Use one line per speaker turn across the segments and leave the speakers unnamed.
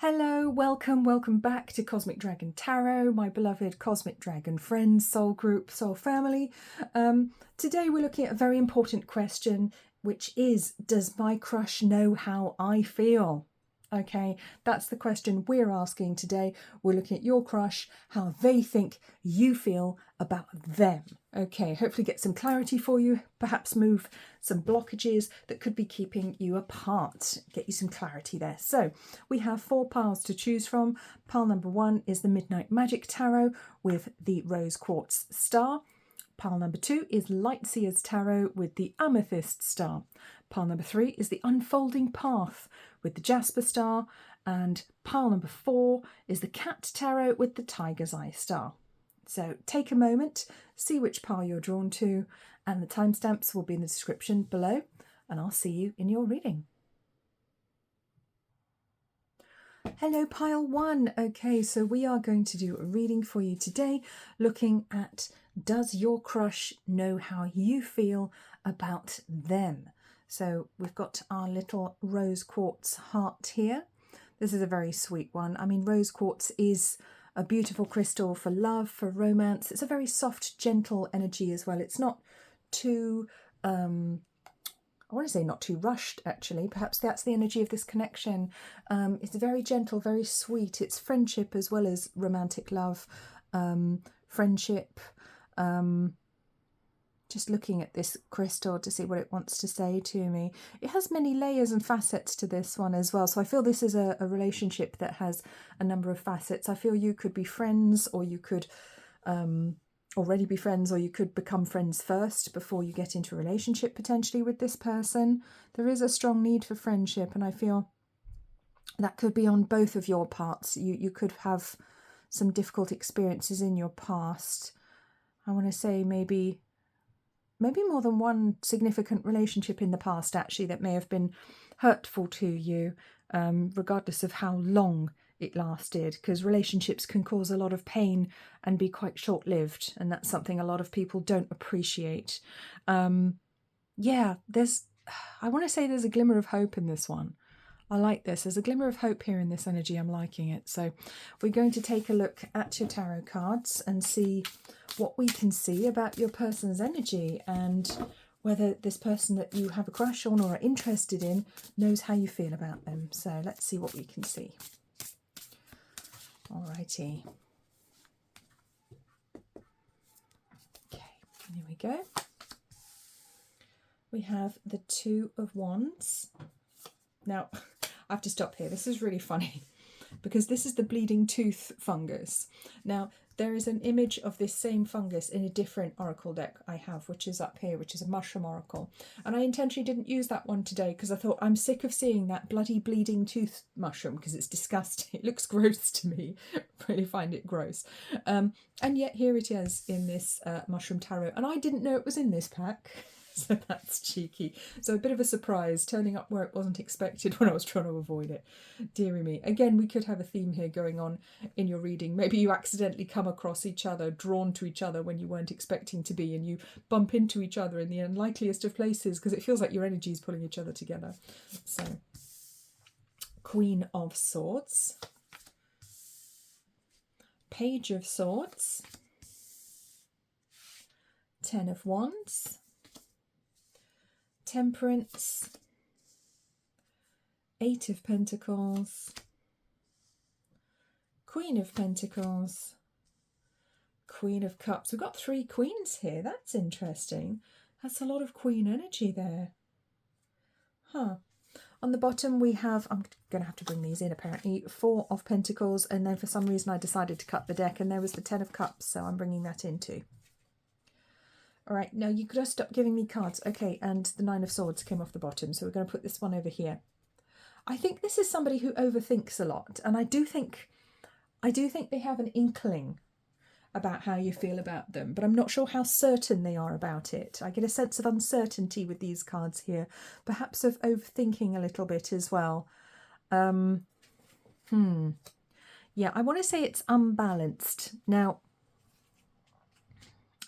Hello, welcome back to Cosmic Dragon Tarot, my beloved Cosmic Dragon friends, soul group, soul family. Today we're looking at a very important question, which is, does my crush know how I feel? Okay, that's the question we're asking today. We're looking at your crush, how they think you feel about them. Okay, hopefully get some clarity for you, perhaps move some blockages that could be keeping you apart, get you some clarity there. So we have 4 piles to choose from. Pile number 1 is the Midnight Magic Tarot with the Rose Quartz star. Pile number 2 is Light Seers Tarot with the Amethyst star. Pile number 3 is the Unfolding Path with the Jasper star. And pile number 4 is the Cat Tarot with the Tiger's Eye star. So take a moment, see which pile you're drawn to, and the timestamps will be in the description below, and I'll see you in your reading. Hello, pile 1. Okay, so we are going to do a reading for you today, looking at, does your crush know how you feel about them? So we've got our little rose quartz heart here. This is a very sweet one. I mean, rose quartz is a beautiful crystal for love, for romance. It's a very soft, gentle energy as well. It's not too, I want to say not too rushed, actually. Perhaps that's the energy of this connection. It's very gentle, very sweet. It's friendship as well as romantic love. Friendship. Just looking at this crystal to see what it wants to say to me. It has many layers and facets to this one as well. So I feel this is a relationship that has a number of facets. I feel you could be friends, or you could already be friends, or you could become friends first before you get into a relationship potentially with this person. There is a strong need for friendship, and I feel that could be on both of your parts. You could have some difficult experiences in your past. I want to say maybe more than one significant relationship in the past, actually, that may have been hurtful to you, regardless of how long it lasted, because relationships can cause a lot of pain and be quite short-lived, and that's something a lot of people don't appreciate. Yeah, I want to say there's a glimmer of hope in this one. I like this. There's a glimmer of hope here in this energy. I'm liking it. So we're going to take a look at your tarot cards and see what we can see about your person's energy, and whether this person that you have a crush on or are interested in knows how you feel about them. So let's see what we can see. Alrighty. Okay, here we go. We have the 2 of Wands. Now, I have to stop here. This is really funny because this is the bleeding tooth fungus. Now, there is an image of this same fungus in a different oracle deck I have, which is up here, which is a mushroom oracle. And I intentionally didn't use that one today because I thought, I'm sick of seeing that bloody bleeding tooth mushroom because it's disgusting. It looks gross to me. I really find it gross. And yet here it is in this mushroom tarot. And I didn't know it was in this pack. So that's cheeky. So a bit of a surprise, turning up where it wasn't expected when I was trying to avoid it. Dearie me. Again, we could have a theme here going on in your reading. Maybe you accidentally come across each other, drawn to each other when you weren't expecting to be, and you bump into each other in the unlikeliest of places because it feels like your energy is pulling each other together. So, Queen of Swords, Page of Swords, 10 of Wands, Temperance, 8 of Pentacles, Queen of Pentacles, Queen of Cups. We've got 3 queens here. That's interesting. That's a lot of queen energy there. Huh. On the bottom we have, I'm going to have to bring these in apparently, 4 of Pentacles, and then for some reason I decided to cut the deck and there was the 10 of Cups, so I'm bringing that in too. All right, now you could just stop giving me cards. Okay, and the 9 of Swords came off the bottom, so we're going to put this one over here. I think this is somebody who overthinks a lot, and I do think they have an inkling about how you feel about them, but I'm not sure how certain they are about it. I get a sense of uncertainty with these cards here, perhaps of overthinking a little bit as well. Yeah, I want to say it's unbalanced. Now,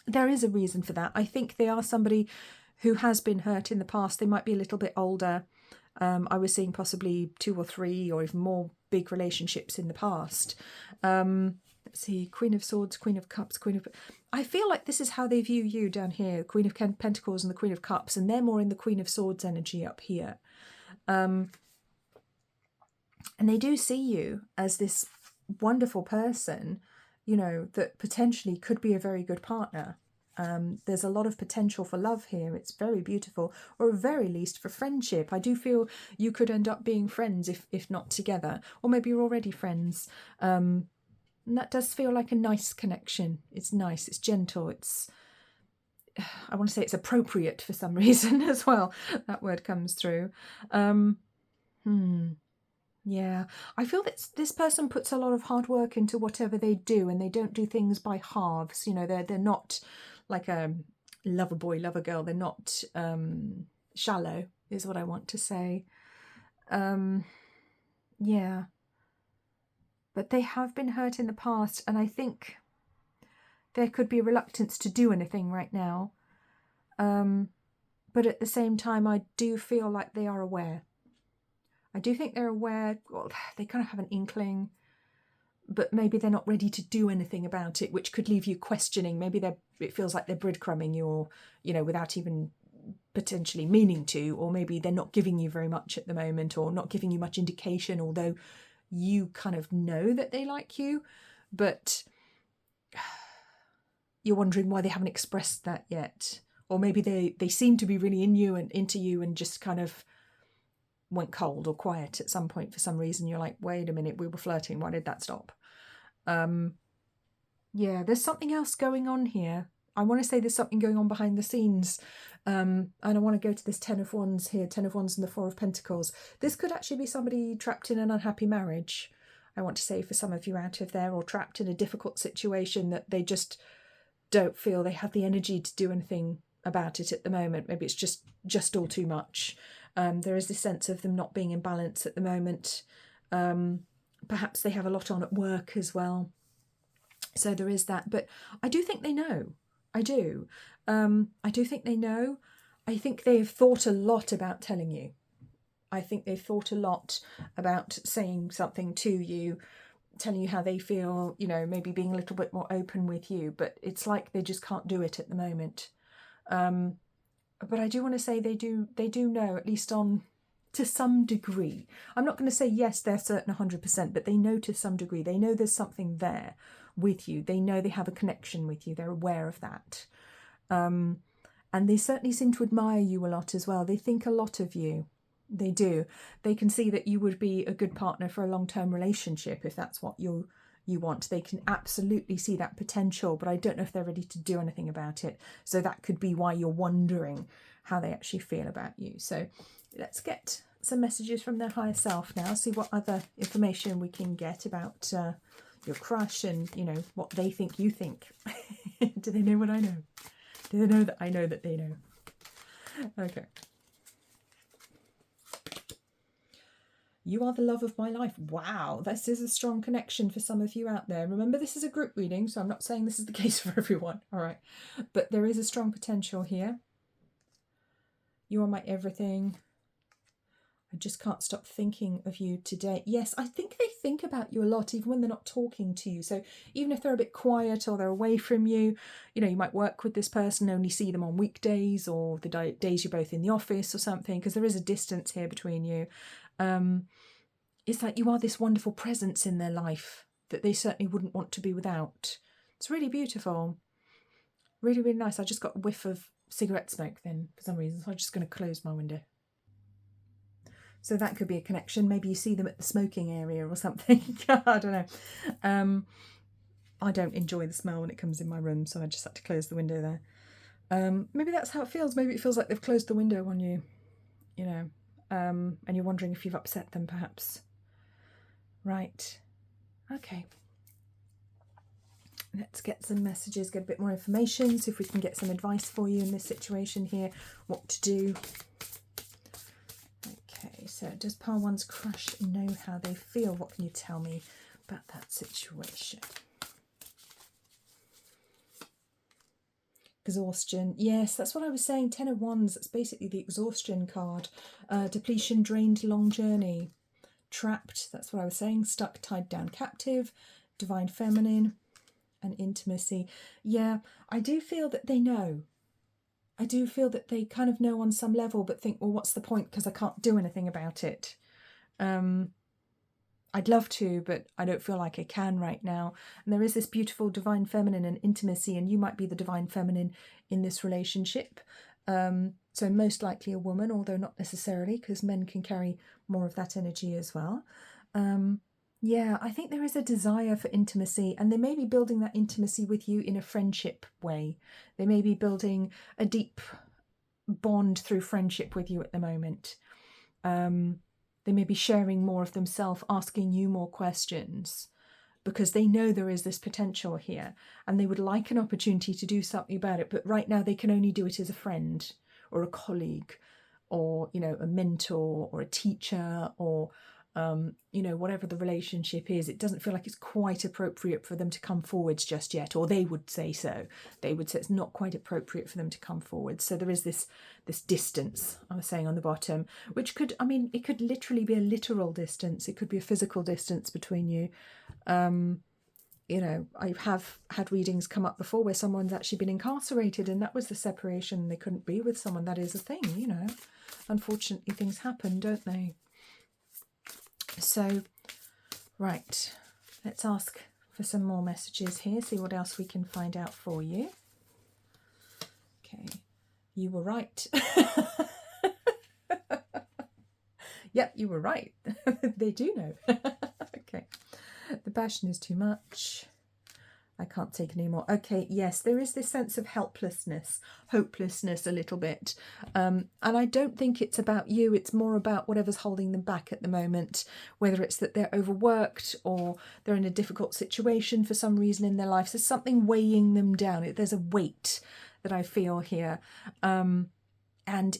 there is a reason for that. I think they are somebody who has been hurt in the past. They might be a little bit older. I was seeing possibly 2 or 3 or even more big relationships in the past. Let's see, Queen of Swords, Queen of Cups, Queen of... I feel like this is how they view you down here, Queen of Pentacles and the Queen of Cups, and they're more in the Queen of Swords energy up here. And they do see you as this wonderful person, you know, that potentially could be a very good partner. There's a lot of potential for love here. It's very beautiful, or at very least for friendship. I do feel you could end up being friends if not together, or maybe you're already friends. And that does feel like a nice connection. It's nice, it's gentle, it's, I want to say it's appropriate for some reason as well. That word comes through. Yeah, I feel that this person puts a lot of hard work into whatever they do, and they don't do things by halves. You know, they're not like a lover boy, lover girl. They're not shallow, is what I want to say. Yeah. But they have been hurt in the past, and I think there could be reluctance to do anything right now. But at the same time, I do feel like they are aware. I do think they're aware. Well, they kind of have an inkling, but maybe they're not ready to do anything about it, which could leave you questioning. Maybe it feels like they're breadcrumbing you, or, you know, without even potentially meaning to, or maybe they're not giving you very much at the moment, or not giving you much indication, although you kind of know that they like you, but you're wondering why they haven't expressed that yet. Or maybe they seem to be really in you and into you, and just kind of went cold or quiet at some point for some reason. You're like, wait a minute, we were flirting, why did that stop? Yeah, there's something else going on here. I want to say there's something going on behind the scenes. And I want to go to this 10 of Wands here, 10 of Wands and the 4 of Pentacles. This could actually be somebody trapped in an unhappy marriage, I want to say, for some of you out of there, or trapped in a difficult situation that they just don't feel they have the energy to do anything about it at the moment. Maybe it's just all too much. There is this sense of them not being in balance at the moment. Perhaps they have a lot on at work as well. So there is that. But I do think they know. I do. I do think they know. I think they've thought a lot about telling you. I think they've thought a lot about saying something to you, telling you how they feel, you know, maybe being a little bit more open with you. But it's like they just can't do it at the moment. But I do want to say they do know, at least to some degree. I'm not going to say yes, they're certain 100%, but they know to some degree. They know there's something there with you. They know they have a connection with you. They're aware of that. And they certainly seem to admire you a lot as well. They think a lot of you. They do. They can see that you would be a good partner for a long-term relationship if that's what you want. They can absolutely see that potential, but I don't know if they're ready to do anything about it. So that could be why you're wondering how they actually feel about you. So let's get some messages from their higher self now, see what other information we can get about your crush, and, you know, what they think you think. Do they know what I know? Do they know that I know that they know? Okay. You are the love of my life. Wow, this is a strong connection for some of you out there. Remember, this is a group reading, so I'm not saying this is the case for everyone. All right. But there is a strong potential here. You are my everything. I just can't stop thinking of you today. Yes, I think they think about you a lot, even when they're not talking to you. So even if they're a bit quiet or they're away from you, you know, you might work with this person, only see them on weekdays or the days you're both in the office or something, because there is a distance here between you. It's like you are this wonderful presence in their life that they certainly wouldn't want to be without. It's really beautiful. Really, really nice. I just got a whiff of cigarette smoke then for some reason, so I'm just going to close my window. So that could be a connection. Maybe you see them at the smoking area or something. I don't know. I don't enjoy the smell when it comes in my room, so I just had to close the window there. Maybe that's how it feels. Maybe it feels like they've closed the window on you, you know, and you're wondering if you've upset them, perhaps. Right. Okay. Let's get some messages, get a bit more information, see if we can get some advice for you in this situation here, what to do. Okay, so does Pile 1's crush know how they feel? What can you tell me about that situation? Exhaustion. Yes, that's what I was saying. 10 of Wands, that's basically the exhaustion card. Depletion, drained, long journey. Trapped, that's what I was saying. Stuck, tied down, captive. Divine feminine and intimacy. Yeah, I do feel that they know. I do feel that they kind of know on some level, but think, well, what's the point? Because I can't do anything about it. I'd love to, but I don't feel like I can right now. And there is this beautiful divine feminine and intimacy, and you might be the divine feminine in this relationship. So most likely a woman, although not necessarily, because men can carry more of that energy as well. Yeah, I think there is a desire for intimacy, and they may be building that intimacy with you in a friendship way. They may be building a deep bond through friendship with you at the moment. They may be sharing more of themselves, asking you more questions, because they know there is this potential here and they would like an opportunity to do something about it. But right now they can only do it as a friend or a colleague or, you know, a mentor or a teacher or, you know, whatever the relationship is. It doesn't feel like it's quite appropriate for them to come forwards just yet, or they would say so. They would say it's not quite appropriate for them to come forward. So there is this distance, I was saying on the bottom, which could, I mean, it could literally be a literal distance. It could be a physical distance between you. You know, I have had readings come up before where someone's actually been incarcerated and that was the separation. They couldn't be with someone. That is a thing, you know. Unfortunately, things happen, don't they? So, right, let's ask for some more messages here, see what else we can find out for you. Okay, you were right. Yep, you were right. They do know. Okay, the passion is too much. I can't take any more. Okay, yes, there is this sense of helplessness, hopelessness a little bit. And I don't think it's about you. It's more about whatever's holding them back at the moment, whether it's that they're overworked or they're in a difficult situation for some reason in their life. There's something weighing them down. There's a weight that I feel here. And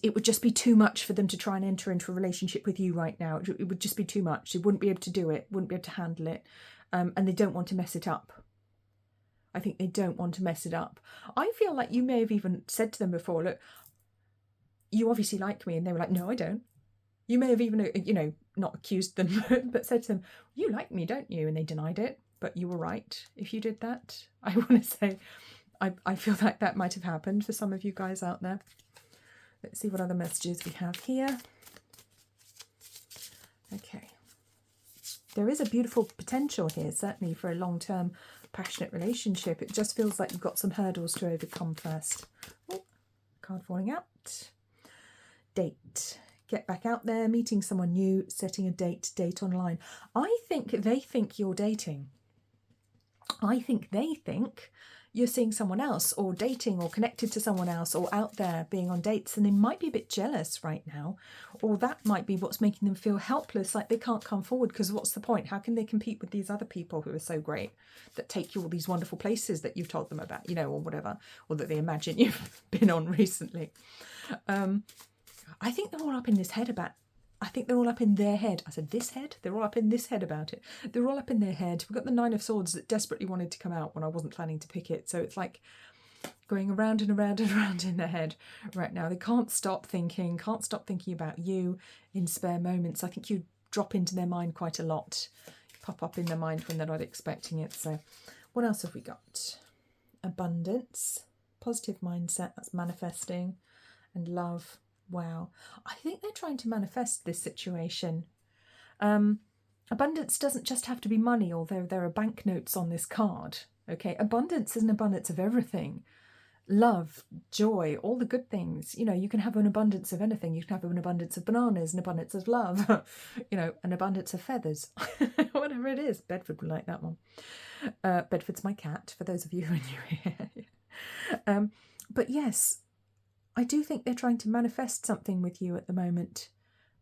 it would just be too much for them to try and enter into a relationship with you right now. It would just be too much. They wouldn't be able to do it, wouldn't be able to handle it. And they don't want to mess it up. I think they don't want to mess it up. I feel like you may have even said to them before, look, you obviously like me. And they were like, no, I don't. You may have even, you know, not accused them, but said to them, you like me, don't you? And they denied it, but you were right if you did that. I want to say, I feel like that might have happened for some of you guys out there. Let's see what other messages we have here. Okay. There is a beautiful potential here, certainly for a long-term passionate relationship. It just feels like you've got some hurdles to overcome first. Oh, card falling out. Date. Get back out there, meeting someone new, setting a date online. I think they think you're dating. I think they think you're seeing someone else or dating or connected to someone else or out there being on dates, and they might be a bit jealous right now, or that might be what's making them feel helpless, like they can't come forward because what's the point? How can they compete with these other people who are so great that take you all these wonderful places that you've told them about, you know, or whatever, or that they imagine you've been on recently. I think they're all up in this head about I think they're all up in their head. I said this head? They're all up in this head about it. They're all up in their head. We've got the Nine of Swords that desperately wanted to come out when I wasn't planning to pick it. So it's like going around and around and around in their head right now. They can't stop thinking about you in spare moments. I think you drop into their mind quite a lot. Pop up in their mind when they're not expecting it. So what else have we got? Abundance, positive mindset, that's manifesting, and love. Wow, I think they're trying to manifest this situation. Abundance doesn't just have to be money, although there are banknotes on this card. Okay, abundance is an abundance of everything. Love, joy, all the good things. You know, you can have an abundance of anything. You can have an abundance of bananas, an abundance of love, you know, an abundance of feathers, whatever it is. Bedford would like that one. Bedford's my cat, for those of you who are new here. But yes, I do think they're trying to manifest something with you at the moment,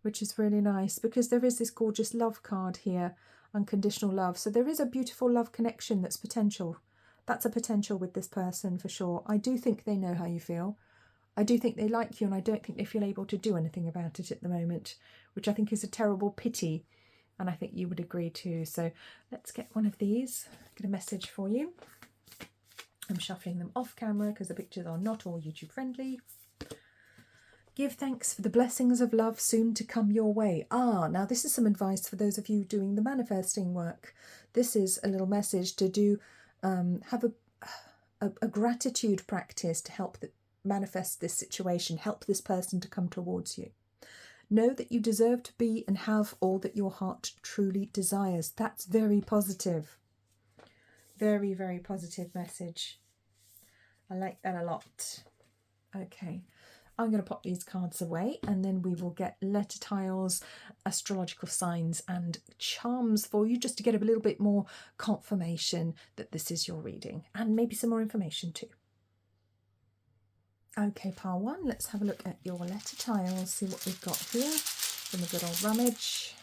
which is really nice because there is this gorgeous love card here, unconditional love. So there is a beautiful love connection that's potential. That's a potential with this person for sure. I do think they know how you feel. I do think they like you, and I don't think they feel able to do anything about it at the moment, which I think is a terrible pity. And I think you would agree too. So let's get one of these, get a message for you. I'm shuffling them off camera because the pictures are not all YouTube friendly. Give thanks for the blessings of love soon to come your way. Now this is some advice for those of you doing the manifesting work. This is a little message to do, have a gratitude practice to help manifest this situation, help this person to come towards you. Know that you deserve to be and have all that your heart truly desires. That's very positive. Very, very positive message. I like that a lot. Okay. I'm going to pop these cards away and then we will get letter tiles, astrological signs and charms for you, just to get a little bit more confirmation that this is your reading and maybe some more information too. Okay, pile one, let's have a look at your letter tiles, see what we've got here from a good old rummage.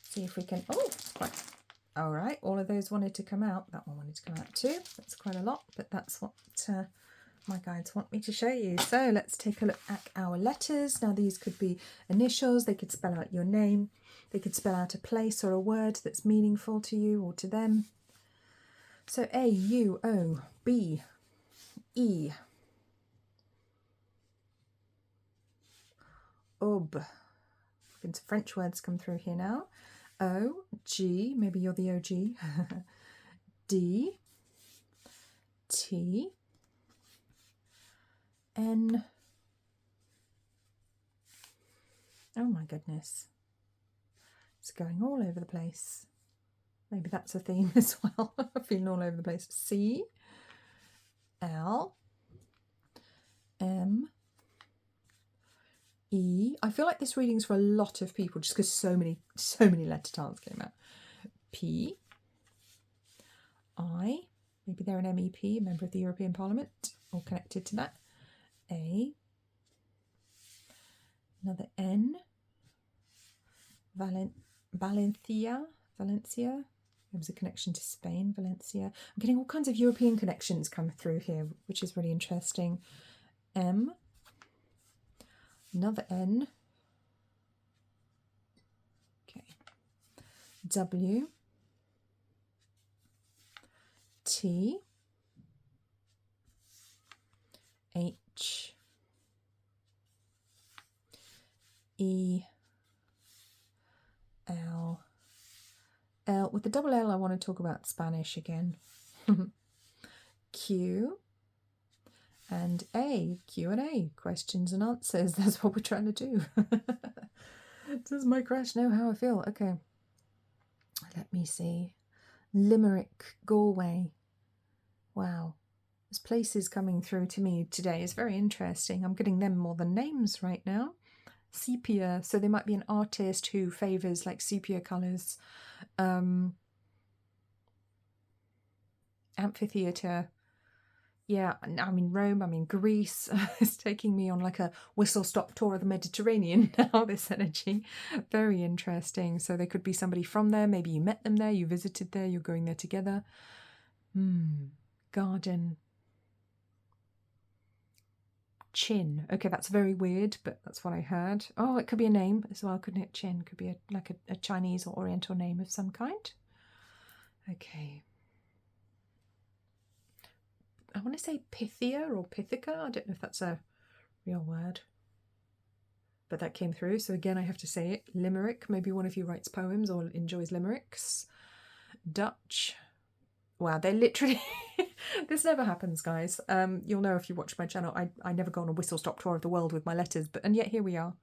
See if we can, all right, all of those wanted to come out. That one wanted to come out too. That's quite a lot, but that's what my guides want me to show you. So let's take a look at our letters. Now these could be initials, they could spell out your name, they could spell out a place or a word that's meaningful to you or to them. So A, U, O, B, E, UB. Some French words come through here now. O, G, maybe you're the OG. D, T, N. Oh my goodness. It's going all over the place. Maybe that's a theme as well. Feeling all over the place. C, L, M, E. I feel like this reading's for a lot of people just because so many letter tiles came out. P, I, maybe they're an MEP, a member of the European Parliament, or connected to that. A, another N, Valencia. There was a connection to Spain, Valencia. I'm getting all kinds of European connections come through here, which is really interesting. M, another N. Okay. W, T, H, E, L. With the double L, I want to talk about Spanish again. Q and A. Q&A, questions and answers. That's what we're trying to do. Does my crush know how I feel? Okay. Let me see. Limerick, Galway. Wow. There's places coming through to me today. It's very interesting. I'm getting them more than names right now. Sepia. So there might be an artist who favours like sepia colours. Amphitheatre. Yeah, I'm in Rome, I'm in Greece. It's taking me on like a whistle-stop tour of the Mediterranean now, this energy. Very interesting. So there could be somebody from there. Maybe you met them there, you visited there, you're going there together. Garden. Chin. Okay, that's very weird, but that's what I heard. Oh, it could be a name as well, couldn't it? Chin could be like a Chinese or Oriental name of some kind. Okay. I want to say Pythia or Pythica. I don't know if that's a real word, but that came through. So again, I have to say it. Limerick. Maybe one of you writes poems or enjoys limericks. Dutch. Wow, they're literally... This never happens, guys. You'll know if you watch my channel. I never go on a whistle-stop tour of the world with my letters, and yet here we are.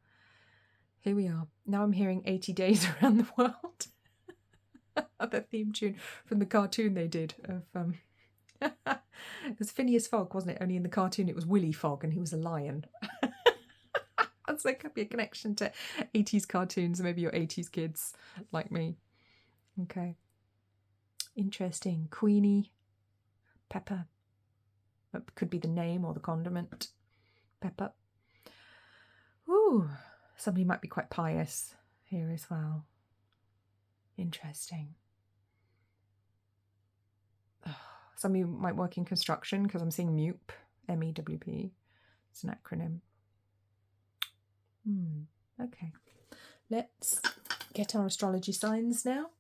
Here we are. Now I'm hearing 80 Days Around the World. The theme tune from the cartoon they did of... It was Phineas Fogg, wasn't it? Only in the cartoon it was Willy Fogg and he was a lion. So there could be a connection to 80s cartoons, maybe you're 80s kids like me. Okay. Interesting. Queenie. Pepper. That could be the name or the condiment. Pepper. Ooh. Somebody might be quite pious here as well. Interesting. Some of you might work in construction because I'm seeing MEWP, M-E-W-P. It's an acronym. Okay, let's get our astrology signs now.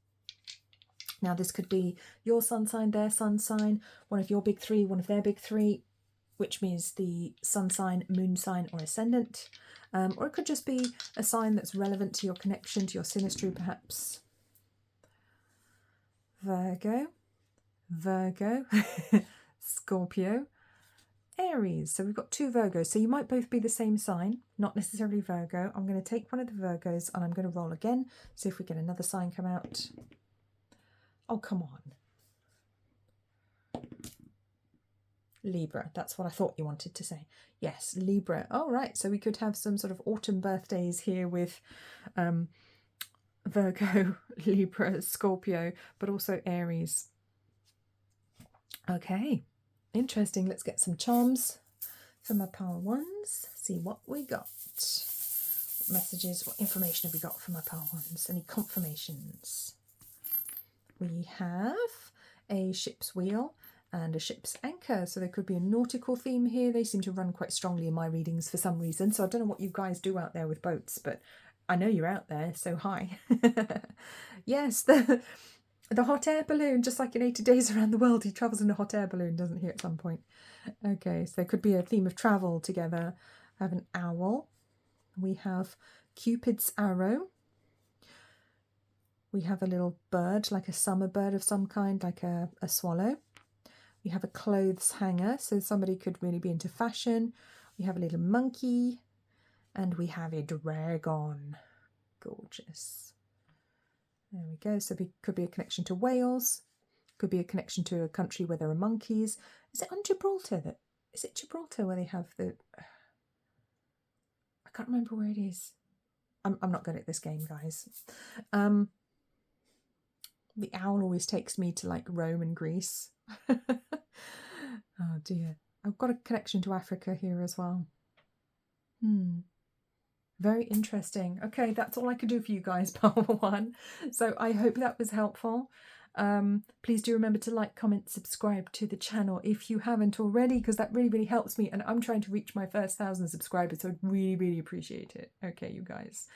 Now this could be your sun sign, their sun sign, one of your big three, one of their big three, which means the sun sign, moon sign or ascendant. Or it could just be a sign that's relevant to your connection, to your synastry perhaps. Virgo, Virgo, Scorpio, Aries. So we've got 2 Virgos. So you might both be the same sign, not necessarily Virgo. I'm going to take one of the Virgos and I'm going to roll again. See if we get another sign come out. Oh, come on. Libra. That's what I thought you wanted to say. Yes, Libra. All right. So we could have some sort of autumn birthdays here with Virgo, Libra, Scorpio, but also Aries. Okay. Interesting. Let's get some charms for my power ones. See what we got. What messages, what information have we got for my power ones? Any confirmations? We have a ship's wheel and a ship's anchor. So there could be a nautical theme here. They seem to run quite strongly in my readings for some reason. So I don't know what you guys do out there with boats, but I know you're out there. So hi. Yes, the hot air balloon, just like in 80 Days Around the World, he travels in a hot air balloon, doesn't he, at some point? Okay, so there could be a theme of travel together. I have an owl. We have Cupid's arrow. We have a little bird, like a summer bird of some kind, like a swallow. We have a clothes hanger, so somebody could really be into fashion. We have a little monkey. And we have a dragon. Gorgeous. There we go. So it could be a connection to Wales. Could be a connection to a country where there are monkeys. Is it on Gibraltar? Is it Gibraltar where they have the... I can't remember where it is. I'm not good at this game, guys. The owl always takes me to like Rome and Greece. Oh dear. I've got a connection to Africa here as well. Very interesting. Okay, that's all I could do for you guys, Power 1. So I hope that was helpful. Please do remember to like, comment, subscribe to the channel if you haven't already, because that really, really helps me. And I'm trying to reach my first 1,000 subscribers, so I'd really, really appreciate it. Okay, you guys.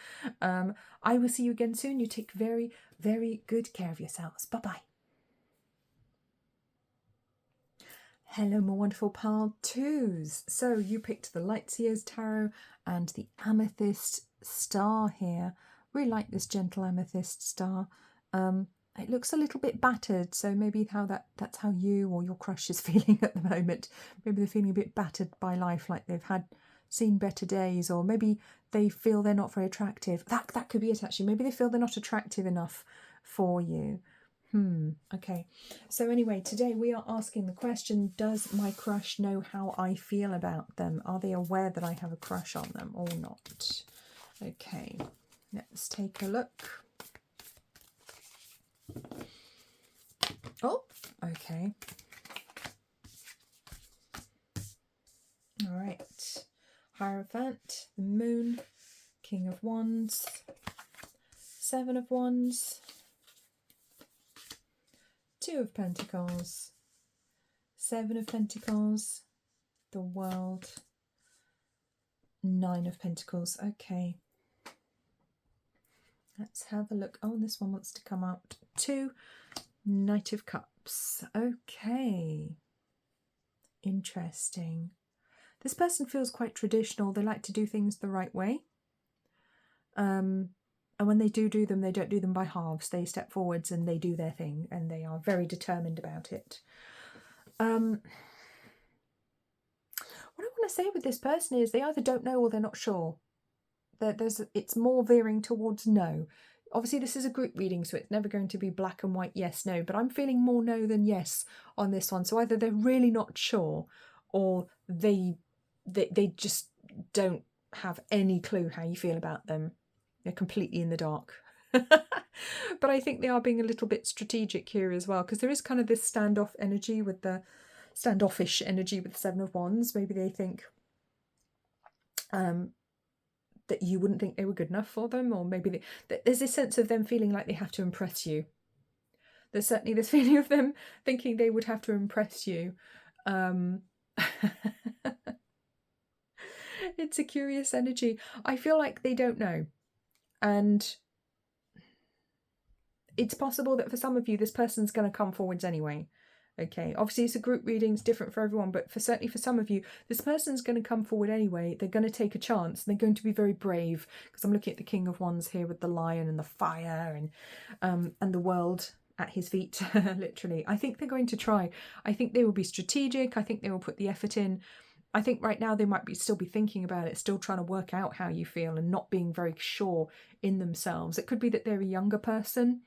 I will see you again soon. You take very, very good care of yourselves. Bye-bye. Hello, my wonderful pile 2s. So you picked the Light Seers Tarot and the Amethyst star here. Really like this gentle amethyst star. It looks a little bit battered, so maybe that's how you or your crush is feeling at the moment. Maybe they're feeling a bit battered by life, like they've seen better days, or maybe they feel they're not very attractive. That could be it, actually. Maybe they feel they're not attractive enough for you. Okay. So anyway, today we are asking the question, does my crush know how I feel about them? Are they aware that I have a crush on them or not? Okay, let's take a look. Oh, okay. All right. Hierophant, the Moon, King of Wands, 7 of Wands, 2 of Pentacles, 7 of Pentacles, the World, 9 of Pentacles. Okay. Let's have a look. Oh, this one wants to come out. 2, Knight of Cups. Okay. Interesting. This person feels quite traditional. They like to do things the right way. And when they do them, they don't do them by halves. They step forwards and they do their thing, and they are very determined about it. What I want to say with this person is they either don't know or they're not sure. It's more veering towards no. Obviously, this is a group reading, so it's never going to be black and white, yes, no. But I'm feeling more no than yes on this one. So either they're really not sure, or they just don't have any clue how you feel about them. They're completely in the dark. But I think they are being a little bit strategic here as well, because there is kind of this standoffish energy with the 7 of Wands. Maybe they think that you wouldn't think they were good enough for them, or maybe there's this sense of them feeling like they have to impress you. There's certainly this feeling of them thinking they would have to impress you. It's a curious energy. I feel like they don't know. And it's possible that for some of you, this person's going to come forwards anyway. Okay, obviously it's a group reading, it's different for everyone, but certainly for some of you, this person's going to come forward anyway. They're going to take a chance. And they're going to be very brave, because I'm looking at the King of Wands here with the lion and the fire and the world at his feet, literally. I think they're going to try. I think they will be strategic. I think they will put the effort in. I think right now they might still be thinking about it, still trying to work out how you feel and not being very sure in themselves. It could be that they're a younger person.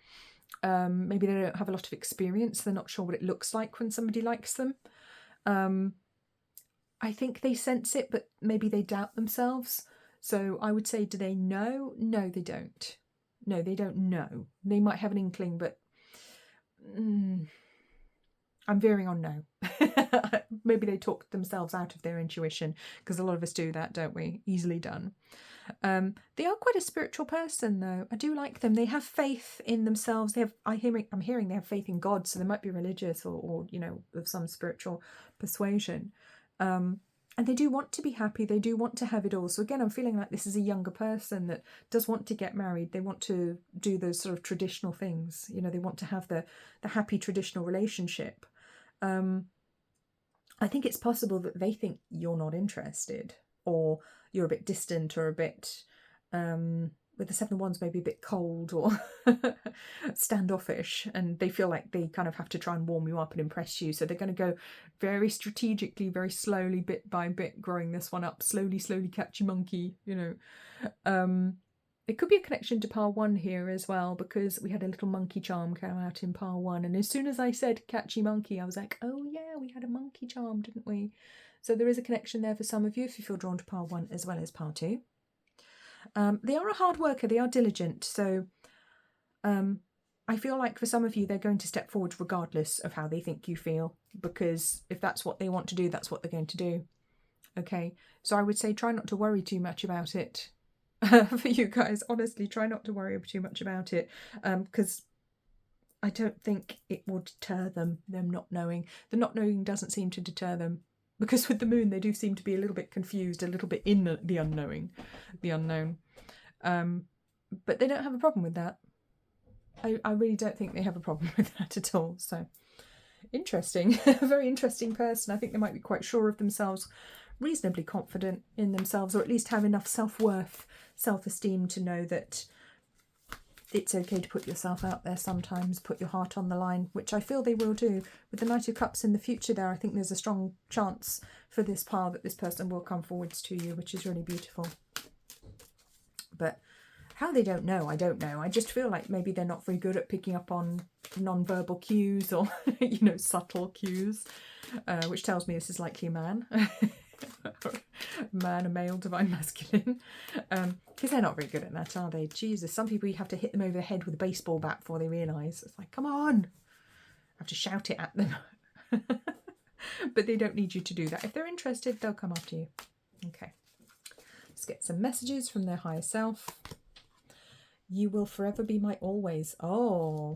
Maybe they don't have a lot of experience. They're not sure what it looks like when somebody likes them. I think they sense it, but maybe they doubt themselves. So I would say, do they know? No, they don't. No, they don't know. They might have an inkling, but I'm veering on no. Maybe they talk themselves out of their intuition, because a lot of us do that, don't we? Easily done. They are quite a spiritual person, though. I do like them. They have faith in themselves. I'm hearing they have faith in God, so they might be religious or of some spiritual persuasion. And they do want to be happy. They do want to have it all. So again, I'm feeling like this is a younger person that does want to get married. They want to do those sort of traditional things. They want to have the happy traditional relationship. I think it's possible that they think you're not interested, or you're a bit distant, or a bit, with the Seven of Wands, maybe a bit cold or standoffish, and they feel like they kind of have to try and warm you up and impress you. So they're going to go very strategically, very slowly, bit by bit, growing this one up, slowly, catchy monkey, It could be a connection to Pile 1 here as well, because we had a little monkey charm come out in Pile 1. And as soon as I said catchy monkey, I was like, oh yeah, we had a monkey charm, didn't we? So there is a connection there for some of you if you feel drawn to Pile 1 as well as Pile 2. They are a hard worker. They are diligent. So I feel like for some of you, they're going to step forward regardless of how they think you feel, because if that's what they want to do, that's what they're going to do. Okay, so I would say try not to worry too much about it. For you guys, honestly, try not to worry too much about it, because I don't think it will deter them not knowing. The not knowing doesn't seem to deter them, because with the moon they do seem to be a little bit confused, a little bit in the unknown. But they don't have a problem with that. I really don't think they have a problem with that at all. So interesting. A very interesting person. I think they might be quite sure of themselves, reasonably confident in themselves, or at least have enough self-worth, self-esteem to know that it's okay to put yourself out there sometimes, put your heart on the line, which I feel they will do. With the Knight of Cups in the future there, I think there's a strong chance for this pile that this person will come forwards to you, which is really beautiful. But how they don't know, I don't know. I just feel like maybe they're not very good at picking up on non-verbal cues or, subtle cues, which tells me this is likely a man. Man, a male, divine masculine, because they're not very good at that, are they? Jesus, some people you have to hit them over the head with a baseball bat before they realise. It's like, come on, I have to shout it at them. But they don't need you to do that. If they're interested, they'll come after you. Okay, let's get some messages from their higher self. You will forever be my always. Oh,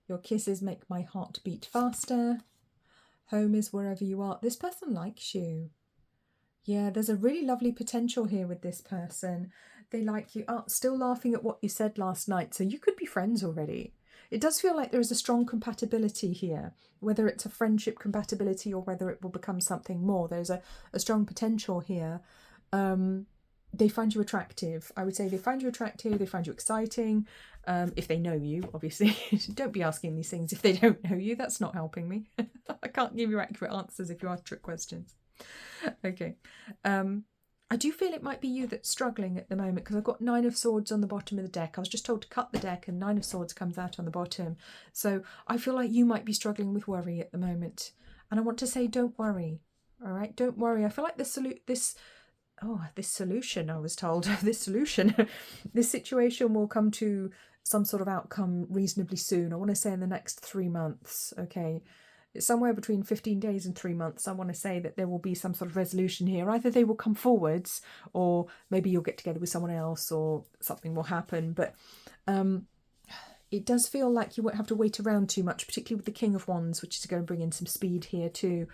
your kisses make my heart beat faster. Home is wherever you are. This person likes you. Yeah, there's a really lovely potential here with this person. They like you. Oh, still laughing at what you said last night. So you could be friends already. It does feel like there is a strong compatibility here, whether it's a friendship compatibility or whether it will become something more. There's a strong potential here. They find you attractive. I would say they find you attractive. They find you exciting. If they know you, obviously. Don't be asking these things if they don't know you. That's not helping me. I can't give you accurate answers if you ask trick questions. Okay. I do feel it might be you that's struggling at the moment, because I've got 9 of Swords on the bottom of the deck. I was just told to cut the deck and 9 of Swords comes out on the bottom. So I feel like you might be struggling with worry at the moment. And I want to say, don't worry. All right? Don't worry. I feel like this solution, I was told, this situation will come to some sort of outcome reasonably soon. I want to say in the next 3 months, okay? It's somewhere between 15 days and 3 months. I want to say that there will be some sort of resolution here. Either they will come forwards, or maybe you'll get together with someone else, or something will happen. But it does feel like you won't have to wait around too much, particularly with the King of Wands, which is going to bring in some speed here too.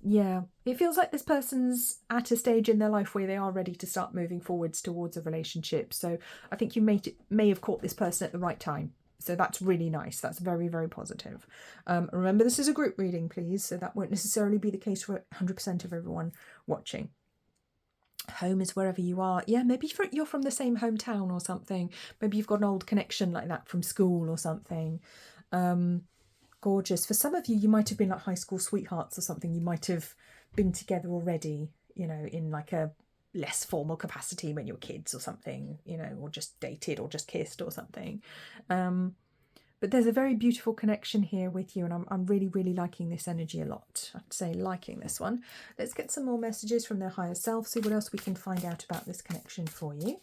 Yeah, it feels like this person's at a stage in their life where they are ready to start moving forwards towards a relationship. So I think you may have caught this person at the right time. So that's really nice. That's very, very positive. Remember, this is a group reading, please. So that won't necessarily be the case for 100% of everyone watching. Home is wherever you are. Yeah, maybe you're from the same hometown or something. Maybe you've got an old connection like that from school or something. Gorgeous. For some of you, you might have been like high school sweethearts or something. You might have been together already, you know, in like a less formal capacity when you were kids or something, you know, or just dated or just kissed or something. But there's a very beautiful connection here with you, and I'm really, really liking this energy a lot. I'd say liking this one. Let's get some more messages from their higher self, see what else we can find out about this connection for you.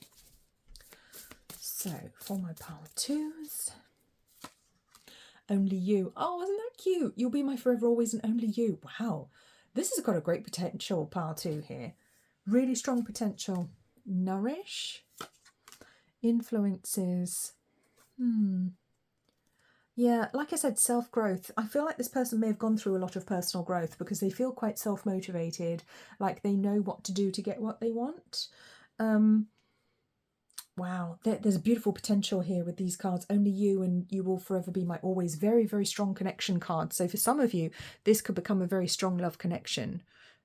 So, for my pile twos. Only you. Oh, isn't that cute? You'll be my forever, always, and only you. Wow. This has got a great potential, pile two here. Really strong potential. Nourish. Influences. Yeah, like I said, self-growth. I feel like this person may have gone through a lot of personal growth because they feel quite self-motivated, like they know what to do to get what they want. Wow, there's a beautiful potential here with these cards. Only you, and you will forever be my always. Very, very strong connection card. So for some of you, this could become a very strong love connection.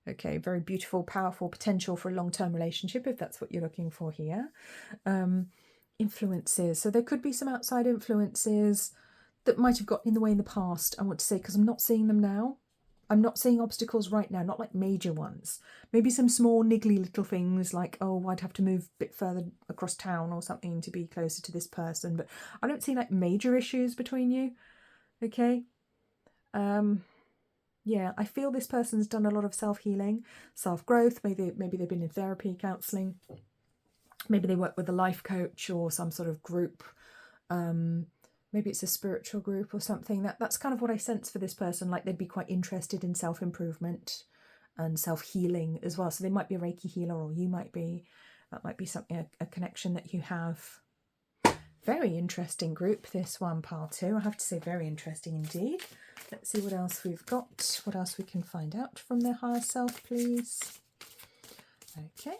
Okay, very beautiful, powerful potential for a long-term relationship if that's what you're looking for here. Influences. So there could be some outside influences that might have gotten in the way in the past, I want to say, because I'm not seeing them now. I'm not seeing obstacles right now, not like major ones. Maybe some small niggly little things like, oh, I'd have to move a bit further across town or something to be closer to this person. But I don't see like major issues between you. Okay. Yeah, I feel this person's done a lot of self-healing, self-growth. Maybe they've been in therapy, counselling. Maybe they work with a life coach or some sort of group. Maybe it's a spiritual group or something. That's kind of what I sense for this person. Like they'd be quite interested in self-improvement and self-healing as well. So they might be a Reiki healer, or you might be. That might be something, a connection that you have. Very interesting group, this one, pile two. I have to say, very interesting indeed. Let's see what else we've got. What else we can find out from their higher self, please. Okay.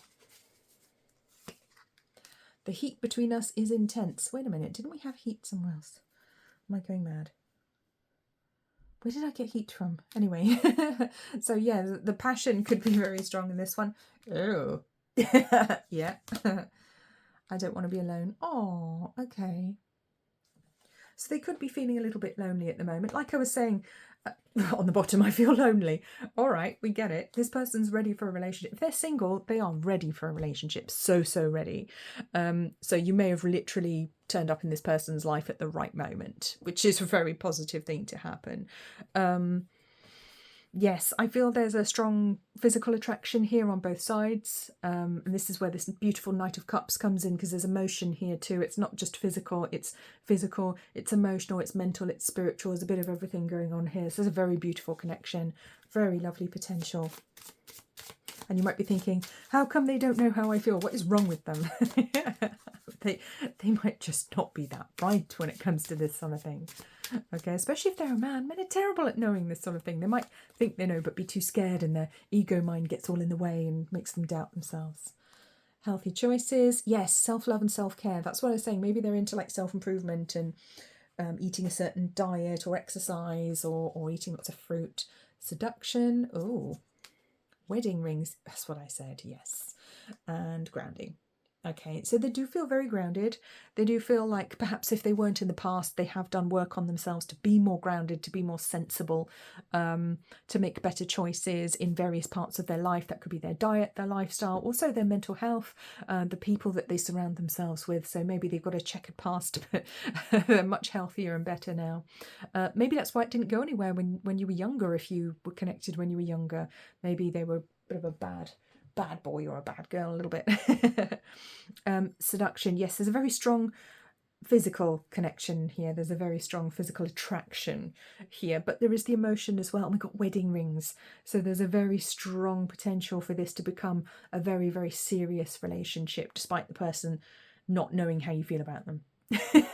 The heat between us is intense. Wait a minute, didn't we have heat somewhere else? Am I going mad? Where did I get heat from? Anyway, so yeah, the passion could be very strong in this one. Oh, yeah. I don't want to be alone. Oh, okay. So they could be feeling a little bit lonely at the moment. Like I was saying, on the bottom, I feel lonely. All right, we get it. This person's ready for a relationship. If they're single, they are ready for a relationship. So ready. So you may have literally turned up in this person's life at the right moment, which is a very positive thing to happen. Yes, I feel there's a strong physical attraction here on both sides. And this is where this beautiful Knight of Cups comes in, because there's emotion here too. It's not just physical, it's emotional, it's mental, it's spiritual. There's a bit of everything going on here. So there's a very beautiful connection, very lovely potential. And you might be thinking, how come they don't know how I feel? What is wrong with them? They might just not be that bright when it comes to this sort of thing. Okay, especially if they're a man. Men are terrible at knowing this sort of thing. They might think they know, but be too scared, and their ego mind gets all in the way and makes them doubt themselves. Healthy choices. Yes, self-love and self-care. That's what I was saying. Maybe they're into like self-improvement and eating a certain diet or exercise, or eating lots of fruit. Seduction. Oh, wedding rings. That's what I said. Yes. And grounding. Okay, so they do feel very grounded. They do feel like perhaps if they weren't in the past, they have done work on themselves to be more grounded, to be more sensible, to make better choices in various parts of their life. That could be their diet, their lifestyle, also their mental health, the people that they surround themselves with. So maybe they've got a checkered past, but they're much healthier and better now. Maybe that's why it didn't go anywhere when you were younger. If you were connected when you were younger, maybe they were a bit of a bad boy or a bad girl a little bit. Seduction. Yes, there's a very strong physical connection here. There's a very strong physical attraction here, but there is the emotion as well. And we've got wedding rings. So there's a very strong potential for this to become a very, very serious relationship, despite the person not knowing how you feel about them. Isn't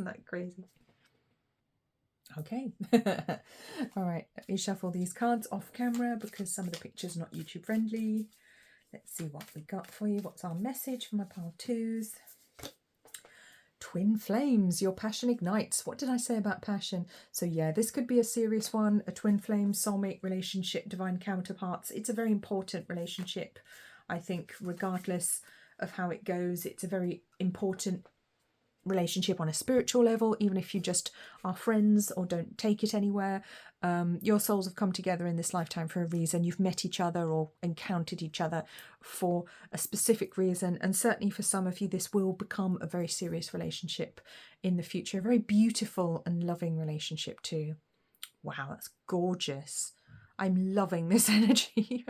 that crazy? Okay. All right, let me shuffle these cards off camera because some of the pictures are not YouTube friendly. Let's see what we got for you. What's our message for my pile twos? Twin flames, your passion ignites. What did I say about passion? So yeah, this could be a serious one, a twin flame, soulmate relationship, divine counterparts. It's a very important relationship. I think regardless of how it goes, it's a very important relationship on a spiritual level, even if you just are friends or don't take it anywhere. Your souls have come together in this lifetime for a reason. You've met each other or encountered each other for a specific reason, and certainly for some of you this will become a very serious relationship in the future, a very beautiful and loving relationship too. Wow, that's gorgeous. I'm loving this energy.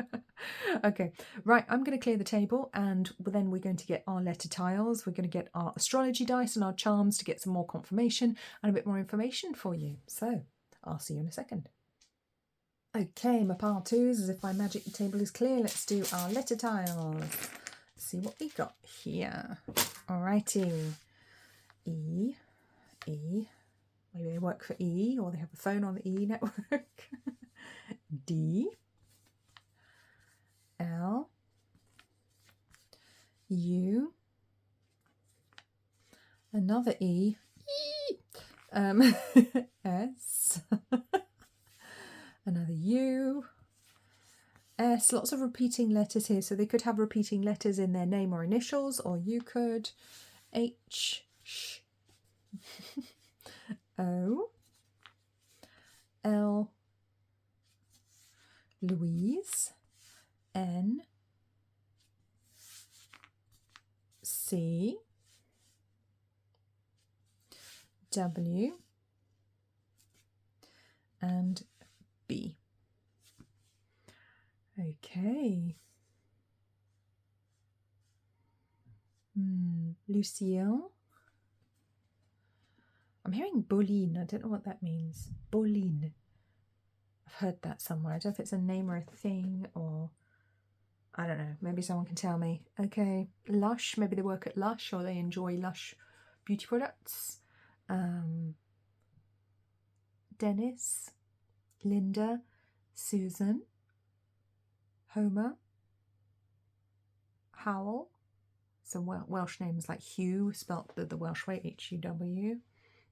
Okay, right, I'm going to clear the table and then we're going to get our letter tiles. We're going to get our astrology dice and our charms to get some more confirmation and a bit more information for you. So I'll see you in a second. Okay, my pile twos, as if by magic the table is clear. Let's do our letter tiles. Let's see what we got here. Alrighty. E. Maybe they work for E or they have a phone on the E network. D, L, U, another E, S, another U, S. Lots of repeating letters here, so they could have repeating letters in their name or initials, or you could H, sh, O, L, Louise, N, C, W, and B. Okay. Lucille. I'm hearing Bolin. I don't know what that means. Bolin. I've heard that somewhere. I don't know if it's a name or a thing or I don't know. Maybe someone can tell me. Okay. Lush. Maybe they work at Lush or they enjoy Lush beauty products. Dennis. Linda. Susan. Homer. Howell. Some Welsh names like Hugh, spelt the Welsh way, H-U-W.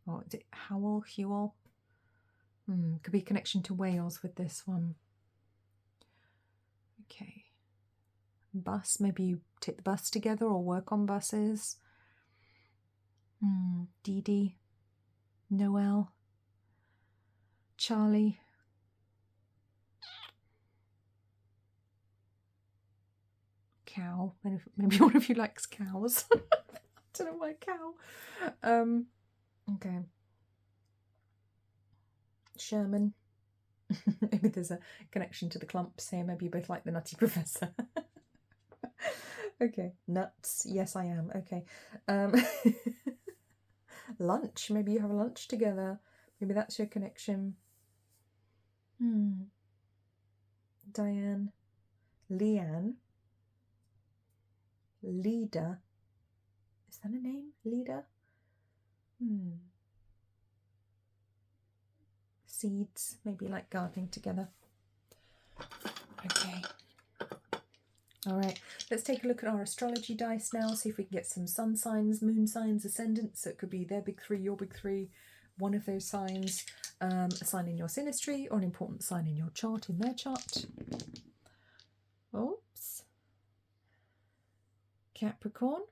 Or is it Howell? Hewell? Could be a connection to Wales with this one. Okay. Bus, maybe you take the bus together or work on buses. Dee Dee. Noel. Charlie. Cow. Maybe one of you likes cows. I don't know why cow. Okay. Sherman. Maybe there's a connection to the clumps here. Maybe you both like the Nutty Professor. Okay. Nuts. Yes, I am. Okay. Lunch. Maybe you have a lunch together. Maybe that's your connection. Diane. Leanne. Leader. Is that a name? Leader? Seeds. Maybe like gardening together. Okay. All right. Let's take a look at our astrology dice now. See if we can get some sun signs, moon signs, ascendants. So it could be their big three, your big three, one of those signs. A sign in your synastry or an important sign in your chart, in their chart. Oops. Capricorn.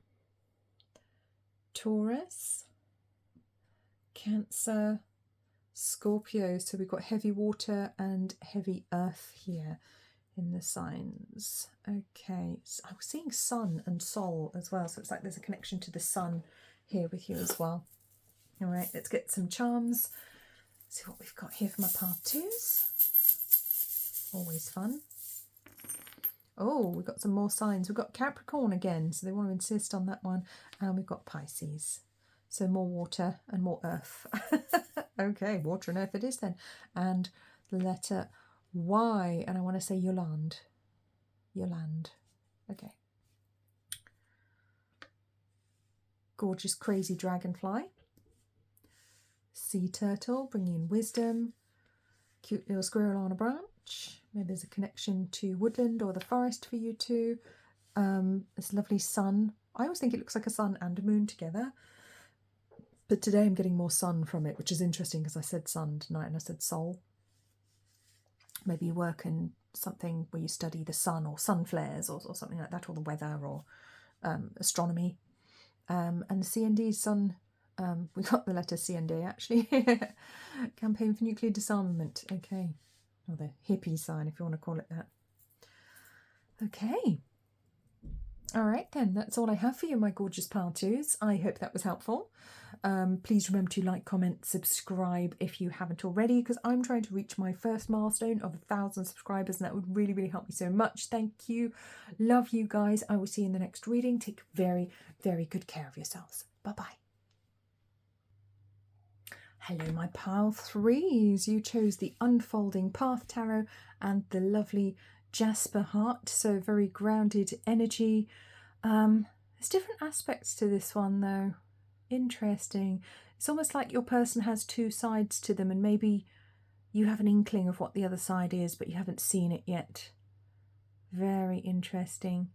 Taurus. Cancer. Scorpio. So we've got heavy water and heavy earth here in the signs. Okay, so I was seeing sun and soul as well, so it's like there's a connection to the sun here with you as well. All right, let's get some charms. See what we've got here for my part twos. Always fun. Oh, we've got some more signs. We've got Capricorn again, so they want to insist on that one. And we've got Pisces. So more water and more earth. Okay, water and earth it is then. And the letter Y, and I want to say Yolande. Yolande. Okay. Gorgeous, crazy dragonfly. Sea turtle, bringing in wisdom. Cute little squirrel on a branch. Maybe there's a connection to woodland or the forest for you two. This lovely sun. I always think it looks like a sun and a moon together. But today I'm getting more sun from it, which is interesting because I said sun tonight and I said soul. Maybe you work in something where you study the sun or sun flares or something like that, or the weather or astronomy. And the CND sun, we got the letter CND actually. Campaign for Nuclear Disarmament. Okay. Or the hippie sign, if you want to call it that. Okay. All right then, that's all I have for you, my gorgeous pile twos. I hope that was helpful. Please remember to like, comment, subscribe if you haven't already, because I'm trying to reach my first milestone of 1,000 subscribers, and that would really, really help me so much. Thank you. Love you guys. I will see you in the next reading. Take very, very good care of yourselves. Bye-bye. Hello, my pile threes. You chose the Unfolding Path Tarot and the lovely Jasper heart, so very grounded energy. There's different aspects to this one though. Interesting. It's almost like your person has two sides to them, and maybe you have an inkling of what the other side is, but you haven't seen it yet. Very interesting.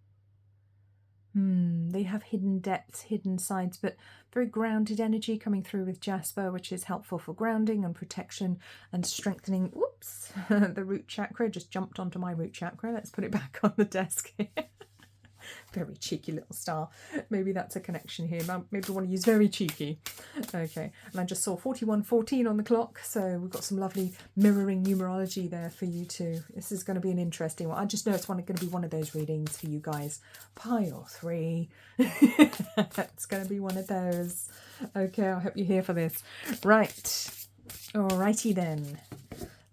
They have hidden depths, hidden sides, but very grounded energy coming through with Jasper, which is helpful for grounding and protection and strengthening. Whoops, the root chakra just jumped onto my root chakra. Let's put it back on the desk here. Very cheeky little star. Maybe that's a connection here. Maybe I want to use very cheeky. Okay, and I just saw 41:14 on the clock, so we've got some lovely mirroring numerology there for you too. This is going to be an interesting one. I just know it's going to be one of those readings for you guys. Pile 3. It's going to be one of those. Okay, I hope you're here for this. Right. Alrighty then.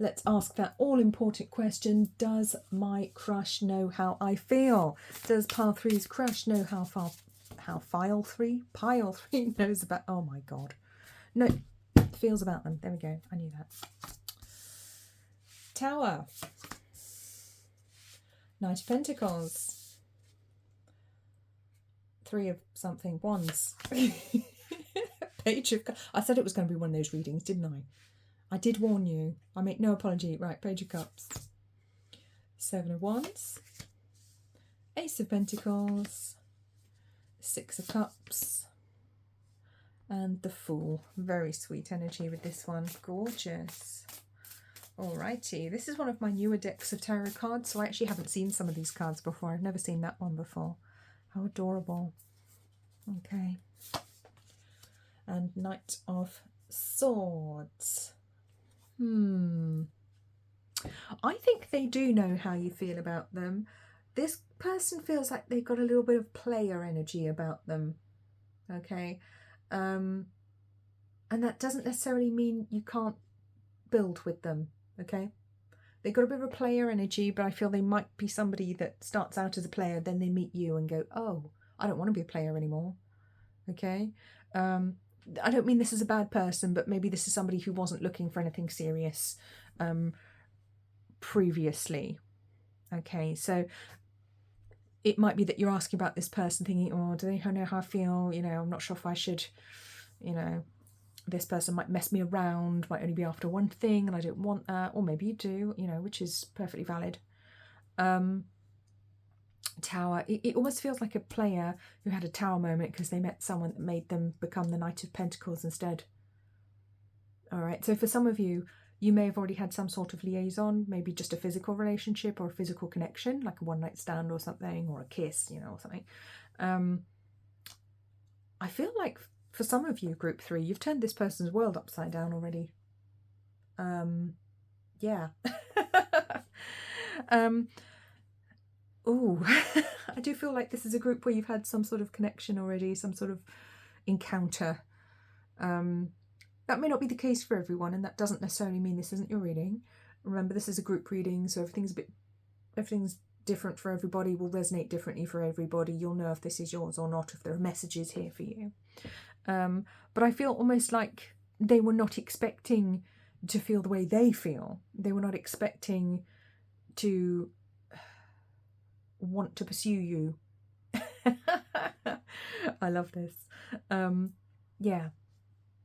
Let's ask that all-important question. Does my crush know how I feel? Does pile 3's crush know how pile 3 knows about... Oh my God. No, feels about them. There we go. I knew that. Tower. Knight of Pentacles. 3 of something. Wands. Page of... I said it was going to be one of those readings, didn't I? I did warn you. I make no apology. Right, Page of Cups. 7 of Wands. Ace of Pentacles. 6 of Cups. And the Fool. Very sweet energy with this one. Gorgeous. Alrighty. This is one of my newer decks of tarot cards, so I actually haven't seen some of these cards before. I've never seen that one before. How adorable. Okay. And Knight of Swords. I think they do know how you feel about them. This person feels like they've got a little bit of player energy about them. Okay. And that doesn't necessarily mean you can't build with them. Okay. They've got a bit of a player energy, but I feel they might be somebody that starts out as a player, then they meet you and go, oh, I don't want to be a player anymore. Okay. I don't mean this is a bad person, but maybe this is somebody who wasn't looking for anything serious previously. Okay, so it might be that you're asking about this person thinking, oh, do they know how I feel? You know, I'm not sure if I should, you know, this person might mess me around, might only be after one thing and I don't want that. Or maybe you do, you know, which is perfectly valid. Tower. It almost feels like a player who had a tower moment because they met someone that made them become the Knight of Pentacles instead. All right, so for some of you, you may have already had some sort of liaison, maybe just a physical relationship or a physical connection, like a one-night stand or something, or a kiss, you know, or something. I feel like for some of you, group 3, you've turned this person's world upside down already. Yeah. Oh, I do feel like this is a group where you've had some sort of connection already, some sort of encounter. That may not be the case for everyone, and that doesn't necessarily mean this isn't your reading. Remember, this is a group reading, so everything's different for everybody, will resonate differently for everybody. You'll know if this is yours or not, if there are messages here for you. But I feel almost like they were not expecting to feel the way they feel. They were not expecting to want to pursue you. I love this. Yeah.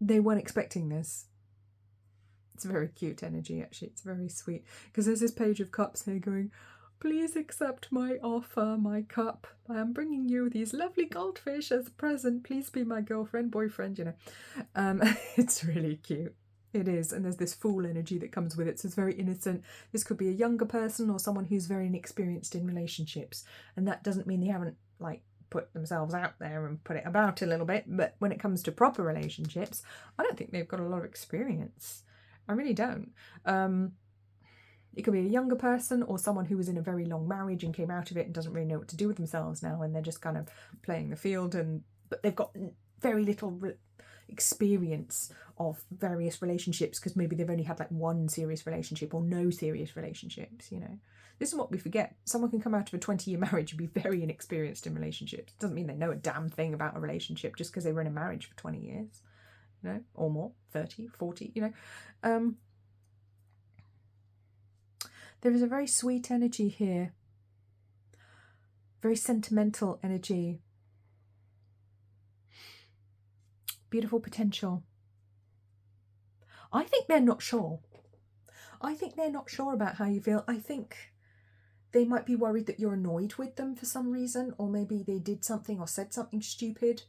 they weren't expecting this. It's a very cute energy, actually. It's very sweet. Because there's this Page of Cups here going, please accept my offer, my cup. I am bringing you these lovely goldfish as a present. Please be my girlfriend, boyfriend, you know. It's really cute. It is. And there's this Fool energy that comes with it. So it's very innocent. This could be a younger person or someone who's very inexperienced in relationships. And that doesn't mean they haven't, like, put themselves out there and put it about a little bit. But when it comes to proper relationships, I don't think they've got a lot of experience. I really don't. It could be a younger person or someone who was in a very long marriage and came out of it and doesn't really know what to do with themselves now, and they're just kind of playing the field, but they've got very little experience of various relationships because maybe they've only had like one serious relationship or no serious relationships, you know. This is what we forget. Someone can come out of a 20-year marriage and be very inexperienced in relationships. Doesn't mean they know a damn thing about a relationship just because they were in a marriage for 20 years. You know, or more, 30, 40, you know. There is a very sweet energy here. Very sentimental energy. Beautiful potential. I think they're not sure. I think they're not sure about how you feel. I think they might be worried that you're annoyed with them for some reason, or maybe they did something or said something stupid.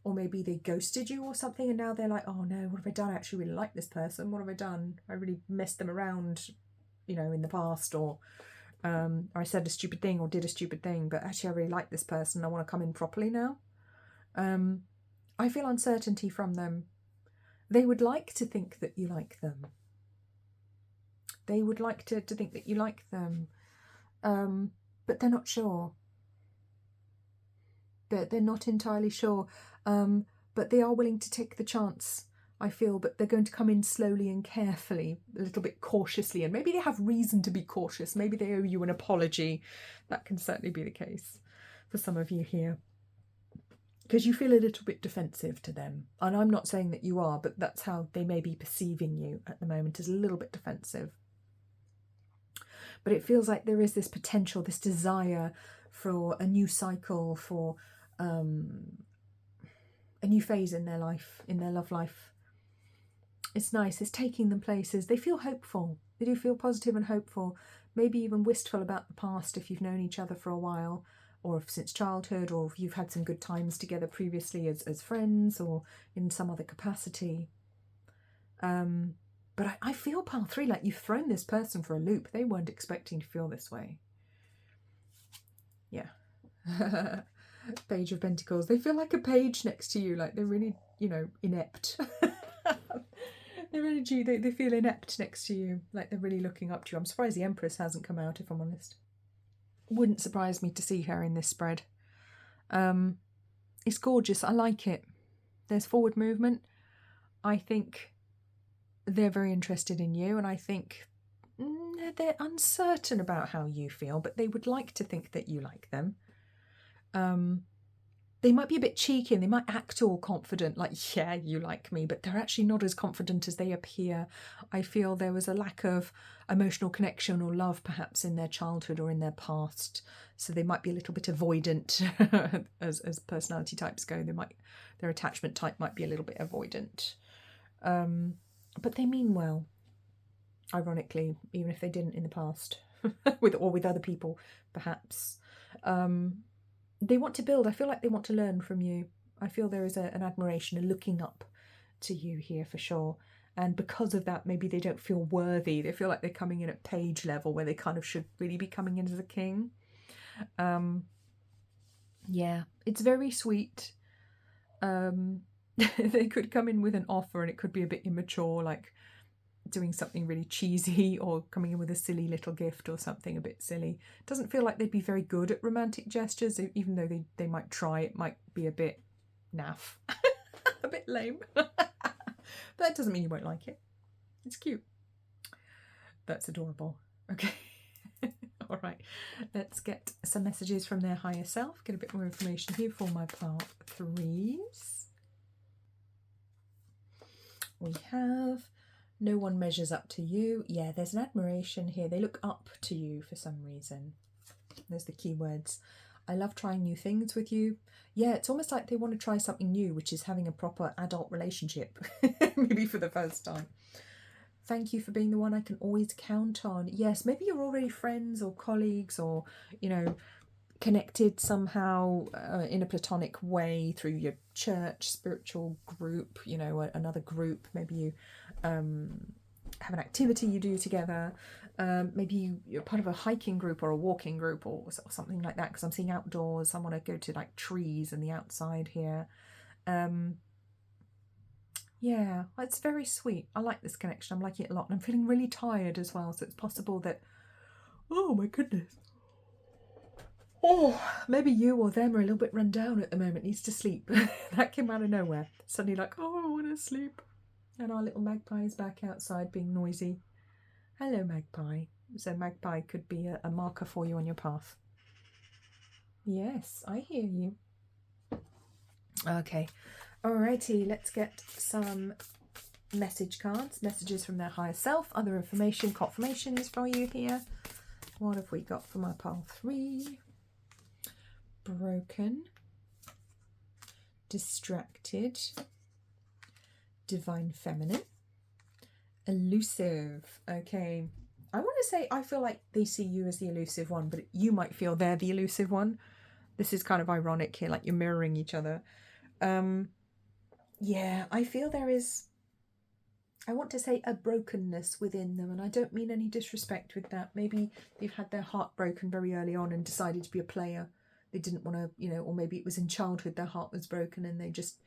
Or maybe they ghosted you or something and now they're like, oh no, what have I done? I actually really like this person. What have I done? I really messed them around, you know, in the past, or I said a stupid thing or did a stupid thing, but actually I really like this person. I want to come in properly now. I feel uncertainty from them. They would like to think that you like them. They would like to think that you like them. But they're not sure. They're not entirely sure. But they are willing to take the chance, I feel, but they're going to come in slowly and carefully, a little bit cautiously, and maybe they have reason to be cautious. Maybe they owe you an apology. That can certainly be the case for some of you here, because you feel a little bit defensive to them. And I'm not saying that you are, but that's how they may be perceiving you at the moment, as a little bit defensive. But it feels like there is this potential, this desire for a new cycle, for a new phase in their life, in their love life. It's nice. It's taking them places. They feel hopeful. They do feel positive and hopeful, maybe even wistful about the past if you've known each other for a while, or since childhood, or if you've had some good times together previously as friends or in some other capacity. But I feel, pile 3, like you've thrown this person for a loop. They weren't expecting to feel this way. Yeah. Page of Pentacles. They feel like a page next to you, like they're really, you know, inept. Their energy, they feel inept next to you, like they're really looking up to you. I'm surprised the Empress hasn't come out, if I'm honest. Wouldn't surprise me to see her in this spread. It's gorgeous. I like it. There's forward movement. I think they're very interested in you, and I think they're uncertain about how you feel, but they would like to think that you like them. They might be a bit cheeky and they might act all confident, like, yeah, you like me, but they're actually not as confident as they appear. I feel there was a lack of emotional connection or love perhaps in their childhood or in their past. So they might be a little bit avoidant as personality types go. Their attachment type might be a little bit avoidant. But they mean well, ironically, even if they didn't in the past, with other people, perhaps. They want to build. I feel like they want to learn from you. I feel there is an admiration, a looking up to you here for sure. And because of that, maybe they don't feel worthy. They feel like they're coming in at page level where they kind of should really be coming in as a king. Yeah, it's very sweet. They could come in with an offer and it could be a bit immature, like doing something really cheesy or coming in with a silly little gift or something a bit silly. It doesn't feel like they'd be very good at romantic gestures, even though they might try. It might be a bit naff, a bit lame. But that doesn't mean you won't like it. It's cute. That's adorable. Okay. All right, let's get some messages from their higher self, get a bit more information here for my part 3s. We have no one measures up to you. Yeah, there's an admiration here. They look up to you for some reason. There's the keywords. I love trying new things with you. Yeah, it's almost like they want to try something new, which is having a proper adult relationship, maybe for the first time. Thank you for being the one I can always count on. Yes, maybe you're already friends or colleagues or, you know, connected somehow in a platonic way through your church, spiritual group, you know, another group. Maybe you have an activity you do together. Maybe you're part of a hiking group or a walking group or something like that, because I'm seeing outdoors. I want to go to like trees and the outside here. Yeah, it's very sweet. I like this connection. I'm liking it a lot. And I'm feeling really tired as well. So it's possible that, oh my goodness. Oh, maybe you or them are a little bit run down at the moment, needs to sleep. That came out of nowhere. Suddenly like, oh, I want to sleep. And our little magpie is back outside being noisy. Hello, magpie. So magpie could be a marker for you on your path. Yes, I hear you. Okay. Alrighty, let's get some message cards. Messages from their higher self, other information, confirmations for you here. What have we got for my pile 3? Broken, distracted, divine feminine, elusive. Okay, I want to say I feel like they see you as the elusive one, but you might feel they're the elusive one. This is kind of ironic here, like you're mirroring each other. Yeah, I feel there is, I want to say, a brokenness within them, and I don't mean any disrespect with that. Maybe they've had their heart broken very early on and decided to be a player. They didn't want to, you know, or maybe it was in childhood their heart was broken and they just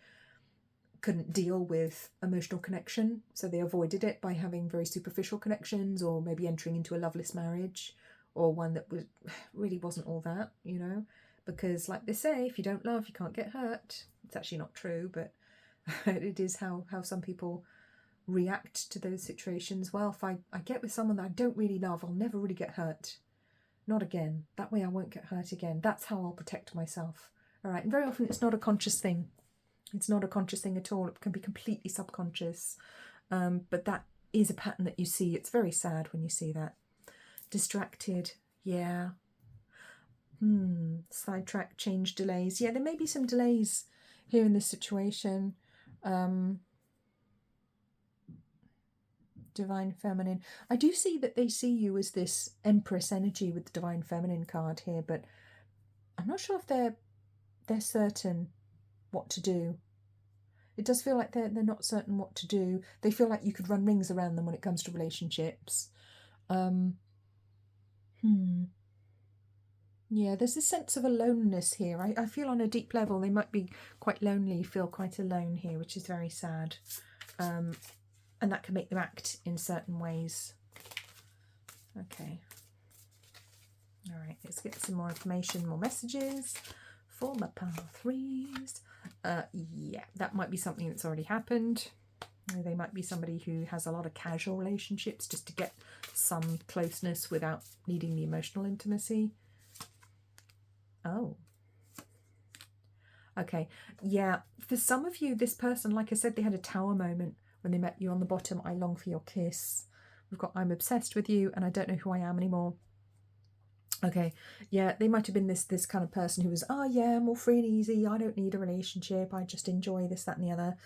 couldn't deal with emotional connection, so they avoided it by having very superficial connections, or maybe entering into a loveless marriage, or one that was really wasn't all that, you know, because like they say, if you don't love, you can't get hurt. It's actually not true, but it is how some people react to those situations. Well, if I get with someone that I don't really love, I'll never really get hurt. Not again. That way I won't get hurt again. That's how I'll protect myself. All right. And very often it's not a conscious thing. It's not a conscious thing at all. It can be completely subconscious. But that is a pattern that you see. It's very sad when you see that. Distracted. Yeah. Sidetrack, change, delays. Yeah, there may be some delays here in this situation. Divine feminine. I do see that they see you as this Empress energy with the divine feminine card here, but I'm not sure if they're certain what to do. It does feel like they're not certain what to do. They feel like you could run rings around them when it comes to relationships. Yeah, there's this sense of aloneness here. I feel on a deep level they might be quite lonely, feel quite alone here, which is very sad. And that can make them act in certain ways. Okay. All right, let's get some more information, more messages for my pile 3s. Yeah, that might be something that's already happened. They might be somebody who has a lot of casual relationships just to get some closeness without needing the emotional intimacy. Oh. Okay, yeah, for some of you, this person, like I said, they had a tower moment when they met you on the bottom. I long for your kiss. We've got I'm obsessed with you and I don't know who I am anymore. Okay, yeah, they might have been this kind of person who was, oh yeah, I'm all free and easy, I don't need a relationship, I just enjoy this, that and the other.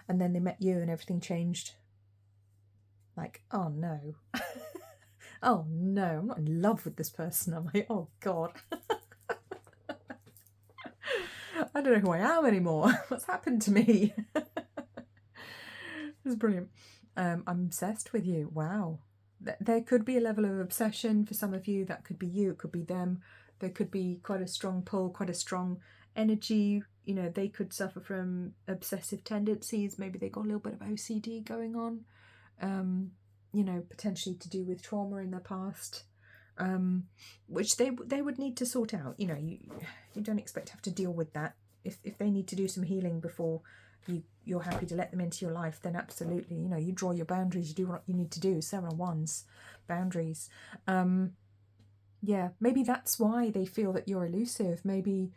And then they met you and everything changed. Like, oh no. Oh no, I'm not in love with this person, am I? Oh God. I don't know who I am anymore. What's happened to me? This is brilliant. I'm obsessed with you. Wow. There could be a level of obsession for some of you. That could be you. It could be them. There could be quite a strong pull, quite a strong energy. You know, they could suffer from obsessive tendencies. Maybe they got a little bit of OCD going on. You know, potentially to do with trauma in their past. Which they would need to sort out. You know, you don't expect to have to deal with that. If they need to do some healing before you're happy to let them into your life, then absolutely, you know, you draw your boundaries, you do what you need to do. 7 of Wands, boundaries. Yeah, maybe that's why they feel that you're elusive. Maybe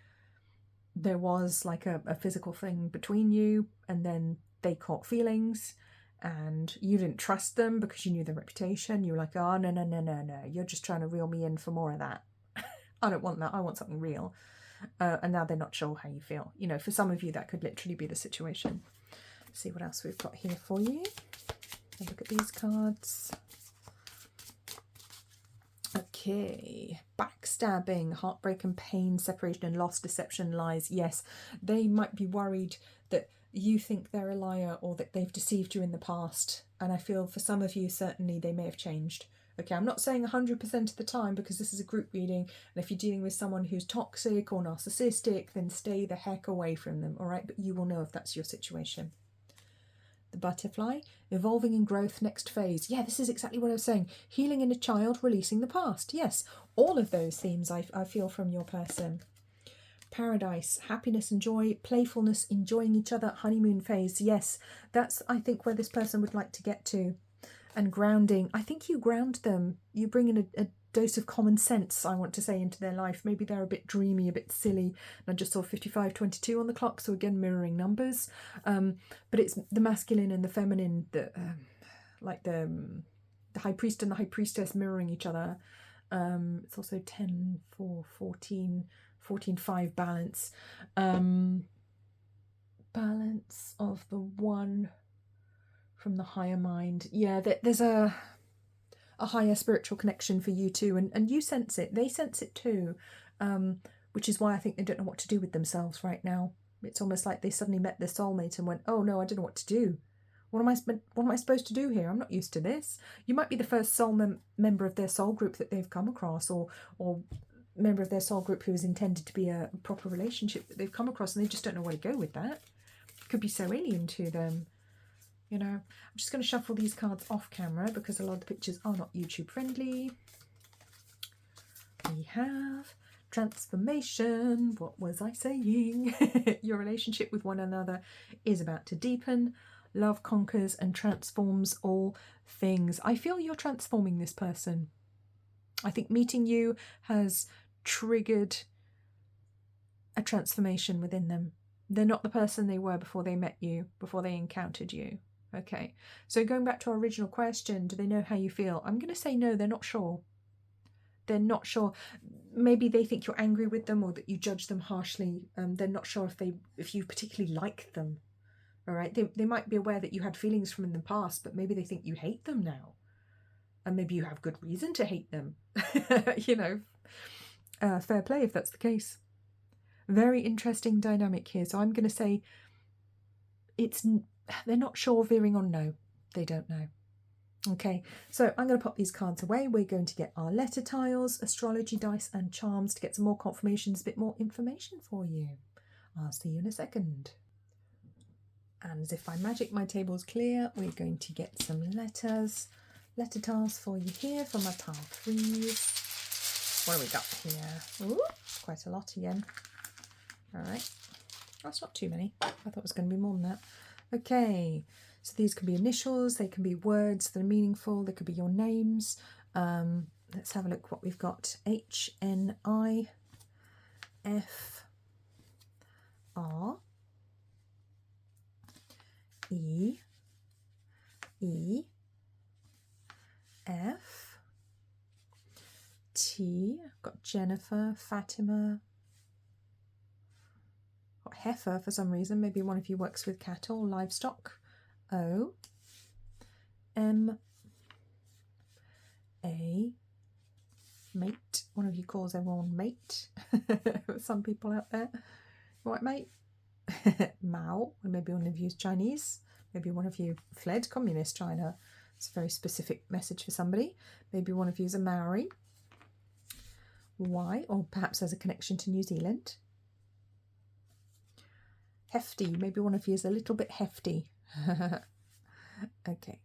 there was like a physical thing between you and then they caught feelings and you didn't trust them because you knew their reputation. You were like, oh, no, you're just trying to reel me in for more of that. I don't want that. I want something real. and now they're not sure how you feel. You know, for some of you, that could literally be the situation. Let's see what else we've got here for you. Have a look at these cards. Okay, backstabbing, heartbreak and pain, separation and loss, deception, lies. Yes, they might be worried that you think they're a liar or that they've deceived you in the past. And I feel for some of you, certainly they may have changed. Okay, I'm not saying 100% of the time because this is a group reading. And if you're dealing with someone who's toxic or narcissistic, then stay the heck away from them, all right? But you will know if that's your situation. The butterfly, evolving in growth, next phase. Yeah, this is exactly what I was saying. Healing in a child, releasing the past. Yes, all of those themes I feel from your person. Paradise, happiness and joy, playfulness, enjoying each other, honeymoon phase. Yes, that's, I think, where this person would like to get to. And grounding. I think you ground them. You bring in a dose of common sense, I want to say, into their life. Maybe they're a bit dreamy, a bit silly. And I just saw 55:22 on the clock, so again, mirroring numbers. But it's the masculine and the feminine, like the high priest and the high priestess mirroring each other. It's also 10, 4, 14, 14, 5 balance. Balance of the one from the higher mind. Yeah, there's a higher spiritual connection for you too, and you sense it. They sense it too, which is why I think they don't know what to do with themselves right now. It's almost like they suddenly met their soulmate and went, oh no, I don't know what to do. What am I supposed to do here? I'm not used to this. You might be the first soul member of their soul group that they've come across, or member of their soul group who is intended to be a proper relationship that they've come across, and they just don't know where to go with that. It could be so alien to them. You know, I'm just going to shuffle these cards off camera because a lot of the pictures are not YouTube friendly. We have transformation. What was I saying? Your relationship with one another is about to deepen. Love conquers and transforms all things. I feel you're transforming this person. I think meeting you has triggered a transformation within them. They're not the person they were before they met you, before they encountered you. Okay, so going back to our original question, do they know how you feel? I'm going to say no, they're not sure. They're not sure. Maybe they think you're angry with them or that you judge them harshly. They're not sure if you particularly like them. All right, they might be aware that you had feelings from in the past, but maybe they think you hate them now. And maybe you have good reason to hate them. You know, fair play if that's the case. Very interesting dynamic here. So I'm going to say they're not sure, veering on no. They don't know. Okay, so I'm going to pop these cards away. We're going to get our letter tiles, astrology dice and charms to get some more confirmations, a bit more information for you. I'll see you in a second. And as if by magic, my table's clear. We're going to get some letter tiles for you here for my pile 3s. What do we got here? Ooh, quite a lot again. All right. That's not too many. I thought it was going to be more than that. Okay. So these can be initials. They can be words that are meaningful. They could be your names. Let's have a look what we've got. H, N, I, F, R, E, E, F, T. I've got Jennifer, Fatima. Got heifer for some reason. Maybe one of you works with cattle, livestock. O, M, A, mate. One of you calls everyone mate. Some people out there. Right, mate? Mao. Maybe one of you is Chinese. Maybe one of you fled communist China. It's a very specific message for somebody. Maybe one of you is a Maori. Y, or perhaps has a connection to New Zealand. Hefty. Maybe one of you is a little bit hefty. Okay.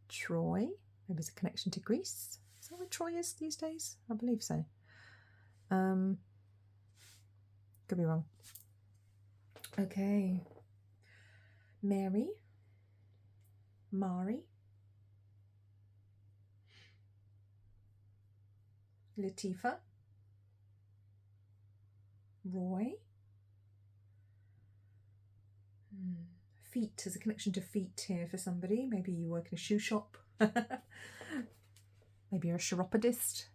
Troy. Maybe there's a connection to Greece. Is that where Troy is these days? I believe so. Could be wrong. Okay. Mary. Mari. Latifa. Roy. Feet. There's a connection to feet here for somebody. Maybe you work in a shoe shop. Maybe you're a chiropodist.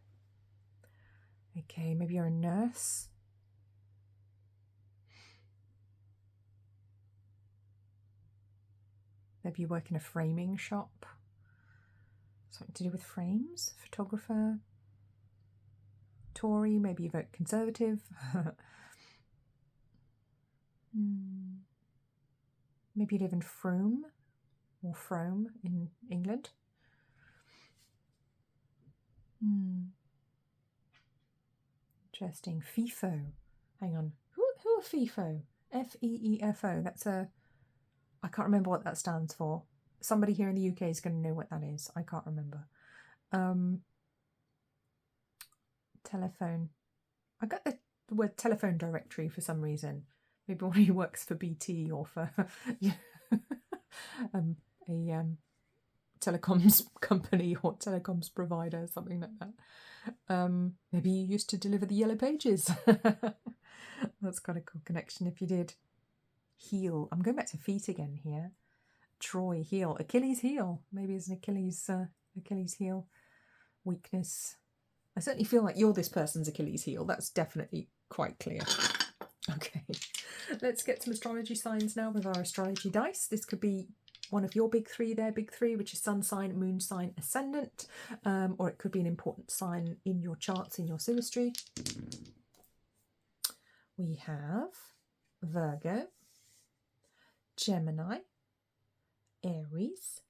Okay, maybe you're a nurse. Maybe you work in a framing shop. Something to do with frames. Photographer. Tory. Maybe you vote Conservative. Maybe you live in Frome or Frome in England. Interesting. FIFO. Hang on. Who are FIFO? F-E-E-F-O. That's a... I can't remember what that stands for. Somebody here in the UK is going to know what that is. I can't remember. Telephone. I got the word telephone directory for some reason. Maybe one of you works for BT or for a telecoms company or telecoms provider, something like that. Maybe you used to deliver the Yellow Pages. That's quite a cool connection if you did. Heel. I'm going back to feet again here. Troy, heel. Achilles heel. Maybe it's an Achilles heel. Weakness. I certainly feel like you're this person's Achilles heel. That's definitely quite clear. Okay. Let's get some astrology signs now with our astrology dice. This could be one of your big three there, big three, which is sun sign, moon sign, ascendant, or it could be an important sign in your charts, in your synastry. We have Virgo, Gemini, Aries,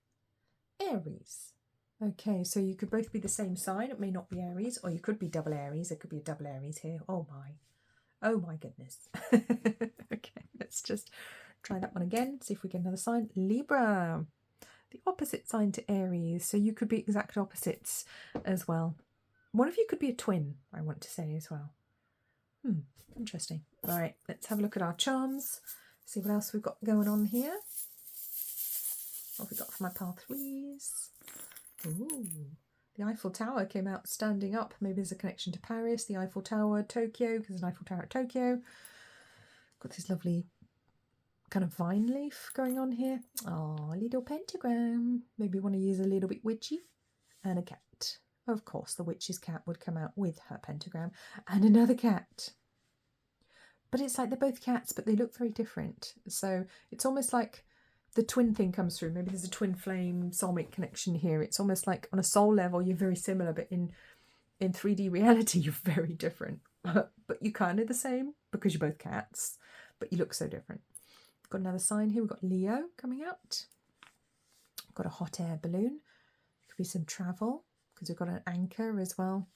Aries. Okay, so you could both be the same sign. It may not be Aries, or you could be double Aries. There could be a double Aries here. Oh my goodness. Okay, let's just try that one again. See if we get another sign. Libra, the opposite sign to Aries. So you could be exact opposites as well. One of you could be a twin, I want to say as well. Interesting. All right, let's have a look at our charms. See what else we've got going on here. What have we got for my pile threes? Ooh, the Eiffel Tower came out standing up. Maybe there's a connection to Paris. The Eiffel Tower, Tokyo, because there's an Eiffel Tower at Tokyo. Got this lovely kind of vine leaf going on here. Oh, a little pentagram. Maybe you want to use a little bit witchy. And a cat. Of course, the witch's cat would come out with her pentagram. And another cat. But it's like they're both cats, but they look very different. So it's almost like the twin thing comes through. Maybe there's a twin flame soulmate connection here. It's almost like on a soul level, you're very similar, but in 3D reality, you're very different. But you're kind of the same because you're both cats, but you look so different. We've got another sign here. We've got Leo coming out. We've got a hot air balloon. Could be some travel because we've got an anchor as well.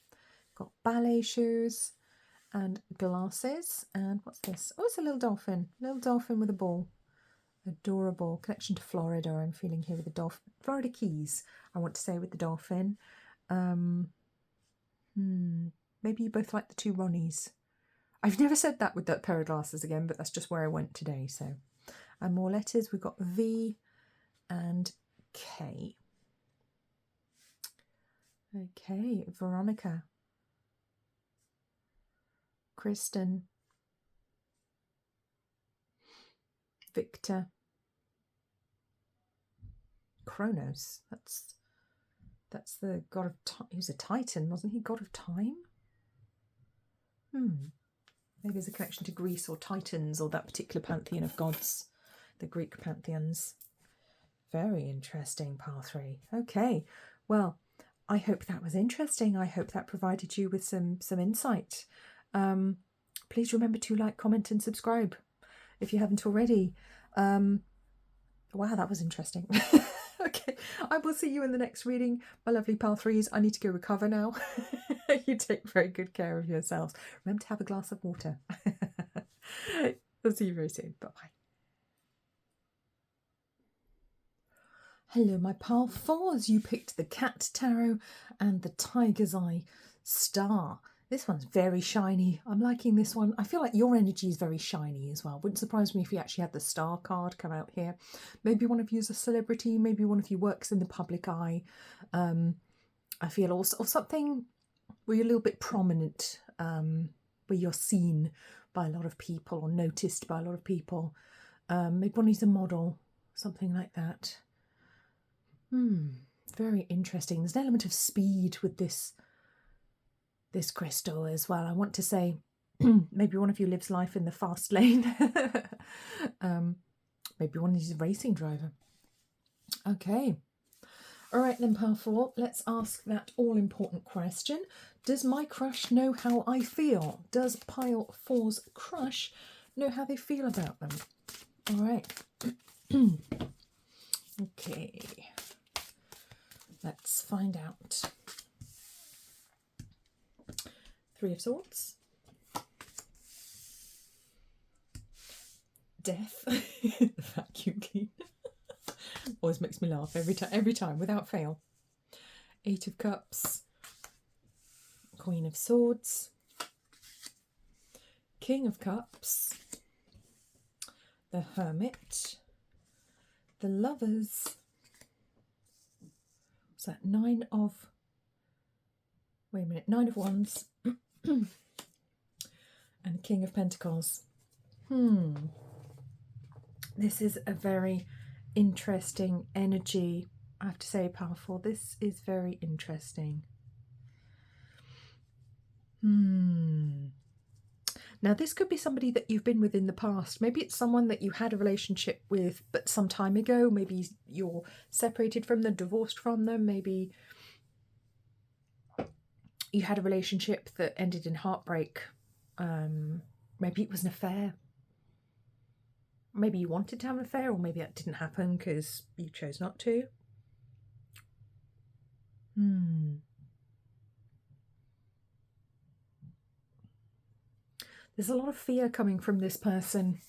Got ballet shoes and glasses. And what's this? Oh, it's a little dolphin. Little dolphin with a ball. Adorable. Connection to Florida, I'm feeling here with the dolphin. Florida Keys, I want to say, with the dolphin. Maybe you both like the two Ronnies. I've never said that with that pair of glasses again, but that's just where I went today. So, and more letters. We've got V and K. Okay, Veronica. Kristen. Victor. Kronos. That's the god of time. He was a Titan, wasn't he? God of time? Maybe there's a connection to Greece or Titans or that particular pantheon of gods, the Greek pantheons. Very interesting, pile three. Okay, well, I hope that was interesting. I hope that provided you with some insight. Please remember to like, comment and subscribe if you haven't already. Wow, that was interesting. Okay, I will see you in the next reading, my lovely pile threes. I need to go recover now. You take very good care of yourselves. Remember to have a glass of water. I'll see you very soon. Bye-bye. Hello, my pile fours. You picked the Cat Tarot and the Tiger's Eye Star. This one's very shiny. I'm liking this one. I feel like your energy is very shiny as well. Wouldn't surprise me if you actually had the star card come out here. Maybe one of you is a celebrity. Maybe one of you works in the public eye. I feel also, or something where you're a little bit prominent, where you're seen by a lot of people or noticed by a lot of people. Maybe one is a model, something like that. Very interesting. There's an element of speed with this crystal as well. I want to say maybe one of you lives life in the fast lane. Maybe one is a racing driver. Okay. All right then, pile 4, let's ask that all-important question. Does my crush know how I feel? Does pile 4's crush know how they feel about them? All right. Okay. Let's find out. 3 of Swords. Death. The vacuum cleaner. Always makes me laugh every time, without fail. 8 of Cups. Queen of Swords. King of Cups. The Hermit. The Lovers. What's that? 9 of... Wait a minute. 9 of Wands. And King of Pentacles. This is a very interesting energy, I have to say, powerful. This is very interesting. Now, this could be somebody that you've been with in the past. Maybe it's someone that you had a relationship with, but some time ago. Maybe you're separated from them, divorced from them. Maybe you had a relationship that ended in heartbreak. Maybe it was an affair. Maybe you wanted to have an affair, or maybe that didn't happen because you chose not to. There's a lot of fear coming from this person.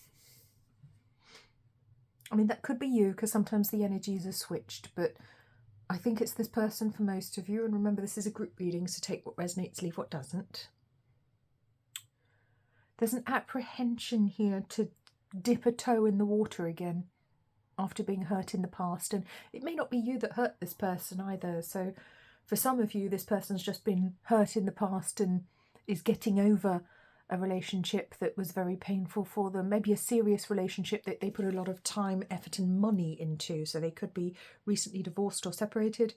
I mean, that could be you, because sometimes the energies are switched, but I think it's this person for most of you. And remember, this is a group reading, so take what resonates, leave what doesn't. There's an apprehension here to dip a toe in the water again after being hurt in the past. And it may not be you that hurt this person either. So for some of you, this person's just been hurt in the past and is getting over a relationship that was very painful for them. Maybe a serious relationship that they put a lot of time, effort and money into. So they could be recently divorced or separated.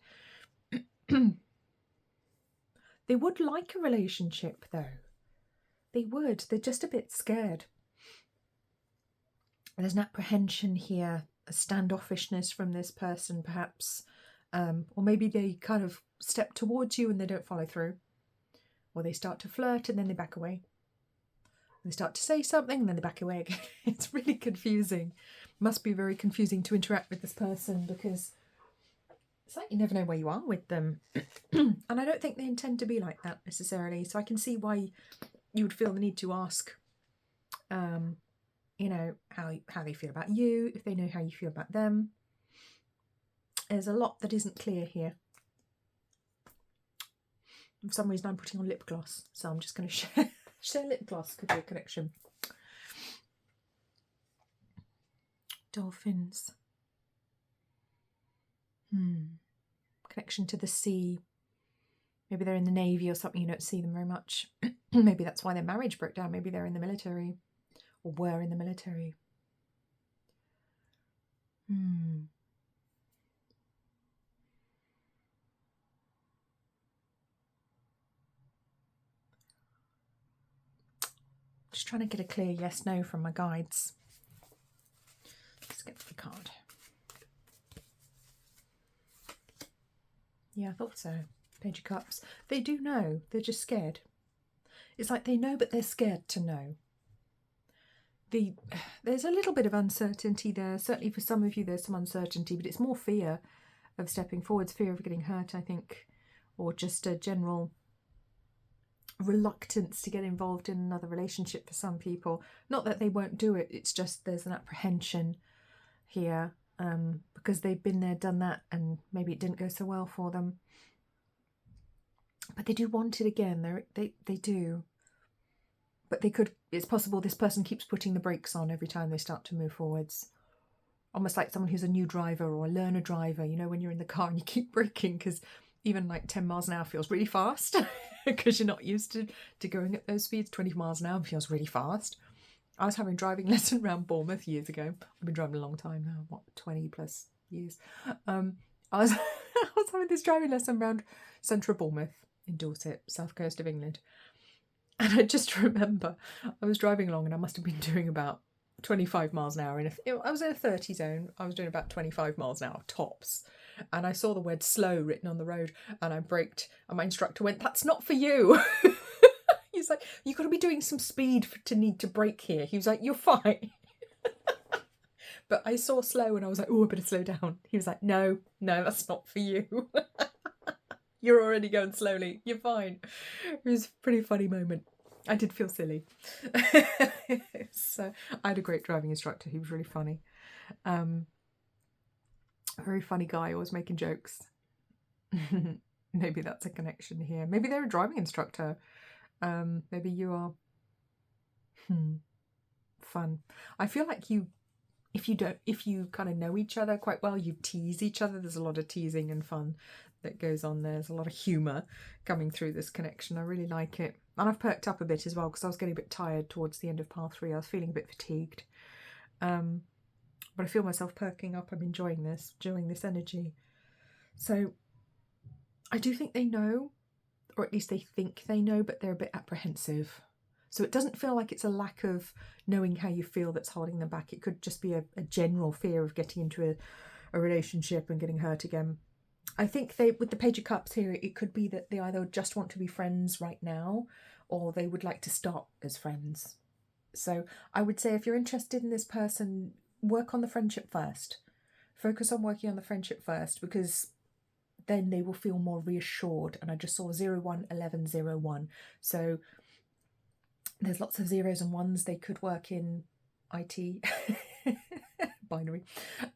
They would like a relationship though. They would. They're just a bit scared. There's an apprehension here, a standoffishness from this person perhaps. Or maybe they kind of step towards you and they don't follow through. Or they start to flirt and then they back away. They start to say something and then they back away again. It's really confusing. Must be very confusing to interact with this person, because it's like you never know where you are with them. And I don't think they intend to be like that necessarily. So I can see why you would feel the need to ask, you know, how they feel about you, if they know how you feel about them. There's a lot that isn't clear here. For some reason I'm putting on lip gloss, so I'm just going to share lip gloss. Could be a connection. Dolphins. Connection to the sea. Maybe they're in the Navy or something, you don't see them very much. Maybe that's why their marriage broke down. Maybe they're in the military, or were in the military. Just trying to get a clear yes, no from my guides. Let's get the card. Yeah, I thought so. Page of Cups. They do know. They're just scared. It's like they know, but they're scared to know. There's a little bit of uncertainty there. Certainly for some of you there's some uncertainty, but it's more fear of stepping forwards, fear of getting hurt, I think, or just a general reluctance to get involved in another relationship for some people. Not that they won't do it, it's just there's an apprehension here, because they've been there, done that, and maybe it didn't go so well for them. But they do want it again. They do. But they could. It's possible this person keeps putting the brakes on every time they start to move forwards. Almost like someone who's a new driver or a learner driver. You know, when you're in the car and you keep braking because even like 10 miles an hour feels really fast because you're not used to going at those speeds. 20 miles an hour feels really fast. I was having driving lesson around Bournemouth years ago. I've been driving a long time now, what, 20 plus years. I was having this driving lesson around central Bournemouth in Dorset, south coast of England. And I just remember I was driving along and I must have been doing about 25 miles an hour. I was in a 30 zone. I was doing about 25 miles an hour tops. And I saw the word slow written on the road, and I braked, and my instructor went, "That's not for you." He's like, "You've got to be doing some speed to need to brake here." He was like, "You're fine." But I saw slow and I was like, "Oh, I better slow down." He was like, No, that's not for you." "You're already going slowly. You're fine." It was a pretty funny moment. I did feel silly. So I had a great driving instructor. He was really funny. A very funny guy, always making jokes. Maybe that's a connection here. Maybe they're a driving instructor. Maybe you are. Fun. I feel like if you kind of know each other quite well, you tease each other. There's a lot of teasing and fun that goes on there. There's a lot of humour coming through this connection. I really like it. And I've perked up a bit as well because I was getting a bit tired towards the end of part 3. I was feeling a bit fatigued. But I feel myself perking up. I'm enjoying this energy. So I do think they know, or at least they think they know, but they're a bit apprehensive. So it doesn't feel like it's a lack of knowing how you feel that's holding them back. It could just be a general fear of getting into a relationship and getting hurt again. I think with the Page of Cups here, it could be that they either just want to be friends right now, or they would like to start as friends. So I would say if you're interested in this person, work on the friendship first. Focus on working on the friendship first, because then they will feel more reassured. And I just saw 011101. So there's lots of zeros and ones. They could work in IT, binary.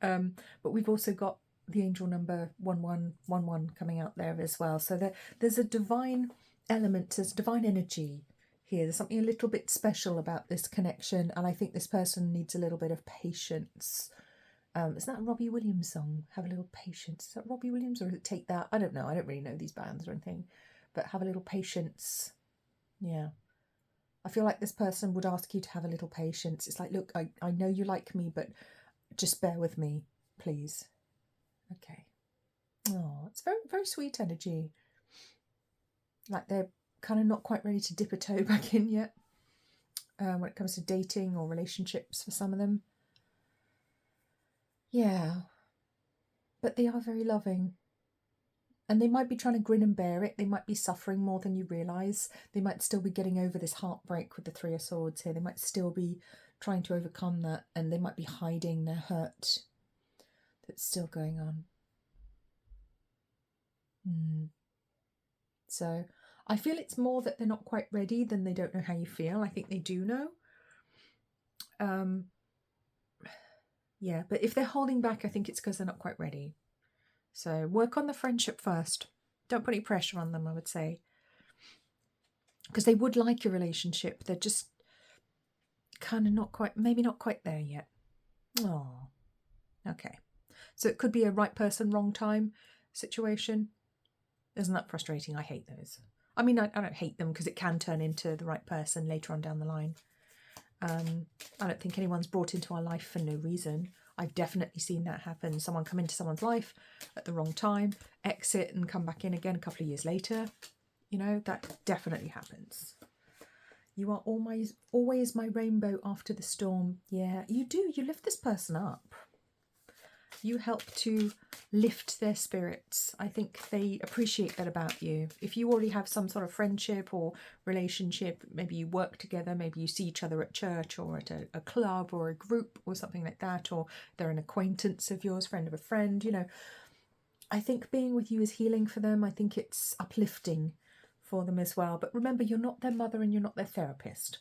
But we've also got the angel number 1111 coming out there as well. So there's a divine element, there's divine energy here. There's something a little bit special about this connection. And I think this person needs a little bit of patience. Is that a Robbie Williams song? Have a little patience. Is that Robbie Williams, or is it Take That? I don't know. I don't really know these bands or anything. But have a little patience. Yeah. I feel like this person would ask you to have a little patience. It's like, look, I know you like me, but just bear with me, please. Okay. Oh, it's very, very sweet energy. Like they're kind of not quite ready to dip a toe back in yet. When it comes to dating or relationships for some of them. Yeah. But they are very loving. And they might be trying to grin and bear it. They might be suffering more than you realise. They might still be getting over this heartbreak with the 3 of Swords here. They might still be trying to overcome that, and they might be hiding their hurt that's still going on. So I feel it's more that they're not quite ready than they don't know how you feel. I think they do know. Yeah, but if they're holding back, I think it's because they're not quite ready. So work on the friendship first. Don't put any pressure on them, I would say. Because they would like your relationship. They're just kind of not quite, maybe not quite there yet. Oh, okay. So it could be a right person, wrong time situation. Isn't that frustrating? I hate those. I mean, I don't hate them because it can turn into the right person later on down the line. I don't think anyone's brought into our life for no reason. I've definitely seen that happen. Someone come into someone's life at the wrong time, exit and come back in again a couple of years later. You know, that definitely happens. You are always my rainbow after the storm. Yeah, you do. You lift this person up. You help to lift their spirits. I think they appreciate that about you. If you already have some sort of friendship or relationship, maybe you work together, maybe you see each other at church or at a club or a group or something like that, or they're an acquaintance of yours, friend of a friend, you know, I think being with you is healing for them. I think it's uplifting for them as well. But remember, you're not their mother and you're not their therapist.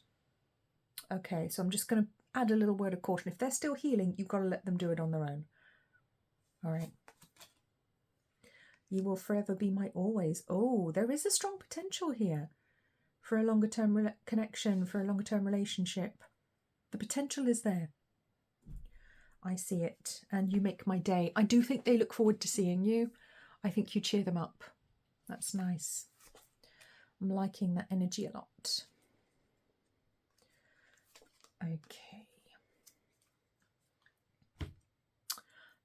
Okay, so I'm just going to add a little word of caution. If they're still healing, you've got to let them do it on their own. All right. You will forever be my always. Oh, there is a strong potential here for a longer term connection, for a longer term relationship. The potential is there. I see it, and you make my day. I do think they look forward to seeing you. I think you cheer them up. That's nice. I'm liking that energy a lot. Okay.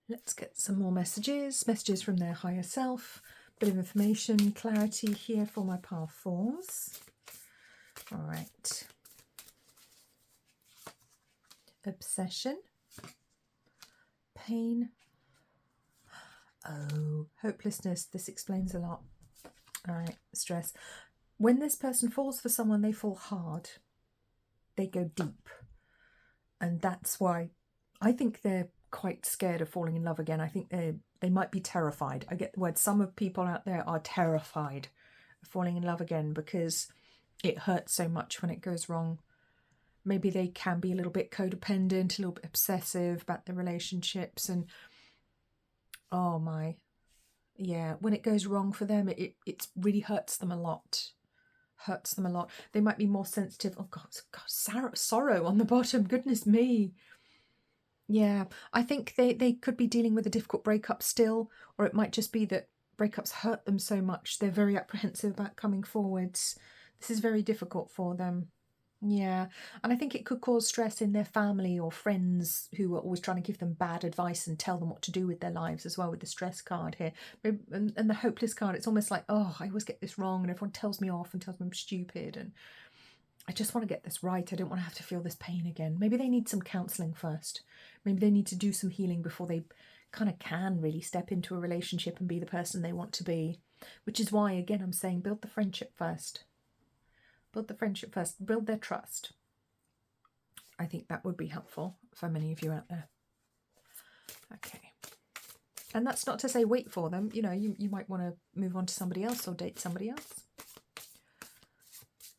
Let's get some more messages. Messages from their higher self. Bit of information, clarity here for my pile 4s. All right. obsession, pain. Oh, hopelessness. This explains a lot. All right, stress. When this person falls for someone, they fall hard. They go deep. And that's why I think they're quite scared of falling in love again. I think they might be terrified. I get the word. Some of people out there are terrified of falling in love again because it hurts so much when it goes wrong. Maybe they can be a little bit codependent, a little bit obsessive about their relationships, and oh my, yeah, when it goes wrong for them, it really hurts them a lot. Hurts them a lot. They might be more sensitive. Oh God, sorrow on the bottom. Goodness me. Yeah, I think they could be dealing with a difficult breakup still, or it might just be that breakups hurt them so much they're very apprehensive about coming forwards. This is very difficult for them. Yeah, and I think it could cause stress in their family or friends who are always trying to give them bad advice and tell them what to do with their lives as well, with the stress card here. And the hopeless card, it's almost like, oh, I always get this wrong and everyone tells me off and tells me I'm stupid and I just want to get this right. I don't want to have to feel this pain again. Maybe they need some counselling first. Maybe they need to do some healing before they kind of can really step into a relationship and be the person they want to be. Which is why, again, I'm saying build the friendship first. Build the friendship first. Build their trust. I think that would be helpful for many of you out there. Okay. And that's not to say wait for them. You know, you might want to move on to somebody else or date somebody else.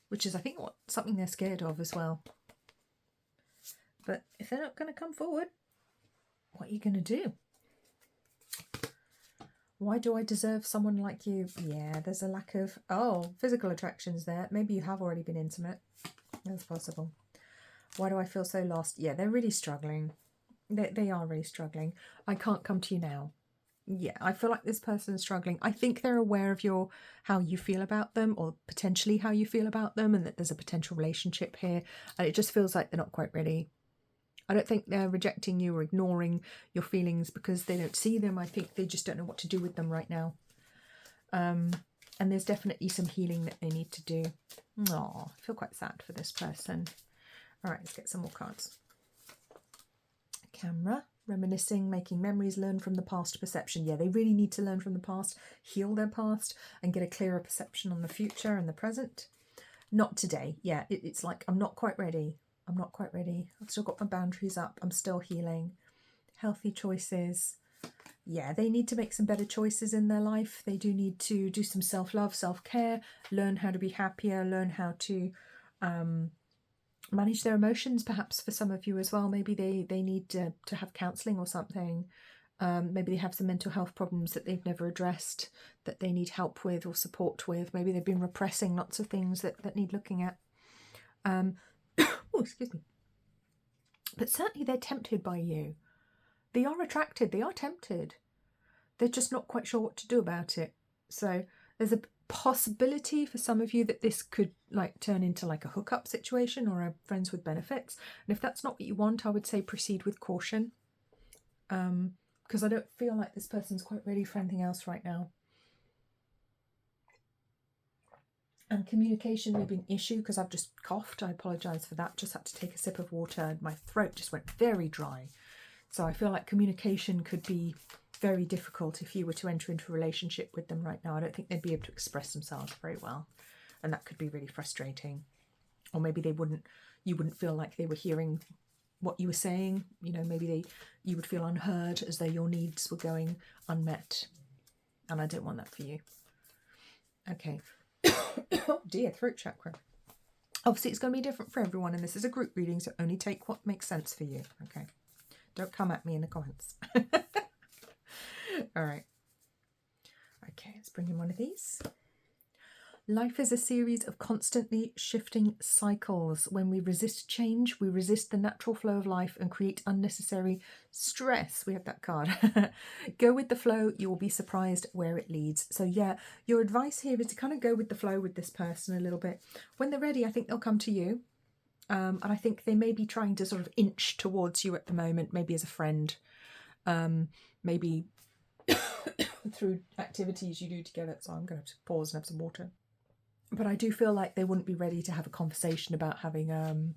Which is, I think, something they're scared of as well. But if they're not going to come forward, what are you going to do? Why do I deserve someone like you? Yeah, there's a lack of, physical attractions there. Maybe you have already been intimate. That's possible. Why do I feel so lost? Yeah, they're really struggling. They are really struggling. I can't come to you now. Yeah, I feel like this person's struggling. I think they're aware of how you feel about them, or potentially how you feel about them, and that there's a potential relationship here. And it just feels like they're not quite ready. I don't think they're rejecting you or ignoring your feelings because they don't see them. I think they just don't know what to do with them right now. And there's definitely some healing that they need to do. Oh, I feel quite sad for this person. All right, let's get some more cards. Camera. Reminiscing, making memories, learn from the past, perception. Yeah, they really need to learn from the past, heal their past, and get a clearer perception on the future and the present. Not today. Yeah, it's like, I'm not quite ready. I'm not quite ready. I've still got my boundaries up. I'm still healing. Healthy choices. Yeah, they need to make some better choices in their life. They do need to do some self-love, self-care, learn how to be happier, learn how to manage their emotions, perhaps for some of you as well. Maybe they need to have counselling or something. Maybe they have some mental health problems that they've never addressed, that they need help with or support with. Maybe they've been repressing lots of things that need looking at. Oh, excuse me. But certainly they're tempted by you. They are attracted. They are tempted. They're just not quite sure what to do about it. So there's a possibility for some of you that this could turn into a hookup situation or a friends with benefits. And if that's not what you want, I would say proceed with caution. Because I don't feel like this person's quite ready for anything else right now. And communication may be an issue because I've just coughed. I apologise for that. Just had to take a sip of water. My throat just went very dry. So I feel like communication could be very difficult if you were to enter into a relationship with them right now. I don't think they'd be able to express themselves very well. And that could be really frustrating. Or maybe you wouldn't feel like they were hearing what you were saying. You know, maybe you would feel unheard, as though your needs were going unmet. And I don't want that for you. Okay. Oh dear, throat chakra. Obviously it's going to be different for everyone, and this is a group reading, so only take what makes sense for you. Okay, don't come at me in the comments. All right, okay, let's bring in one of these. Life is a series of constantly shifting cycles. When we resist change, we resist the natural flow of life and create unnecessary stress. We have that card. Go with the flow. You will be surprised where it leads. So yeah, your advice here is to kind of go with the flow with this person a little bit. When they're ready, I think they'll come to you. And I think they may be trying to sort of inch towards you at the moment, maybe as a friend, maybe through activities you do together. So I'm going to have to pause and have some water. But I do feel like they wouldn't be ready to have a conversation about having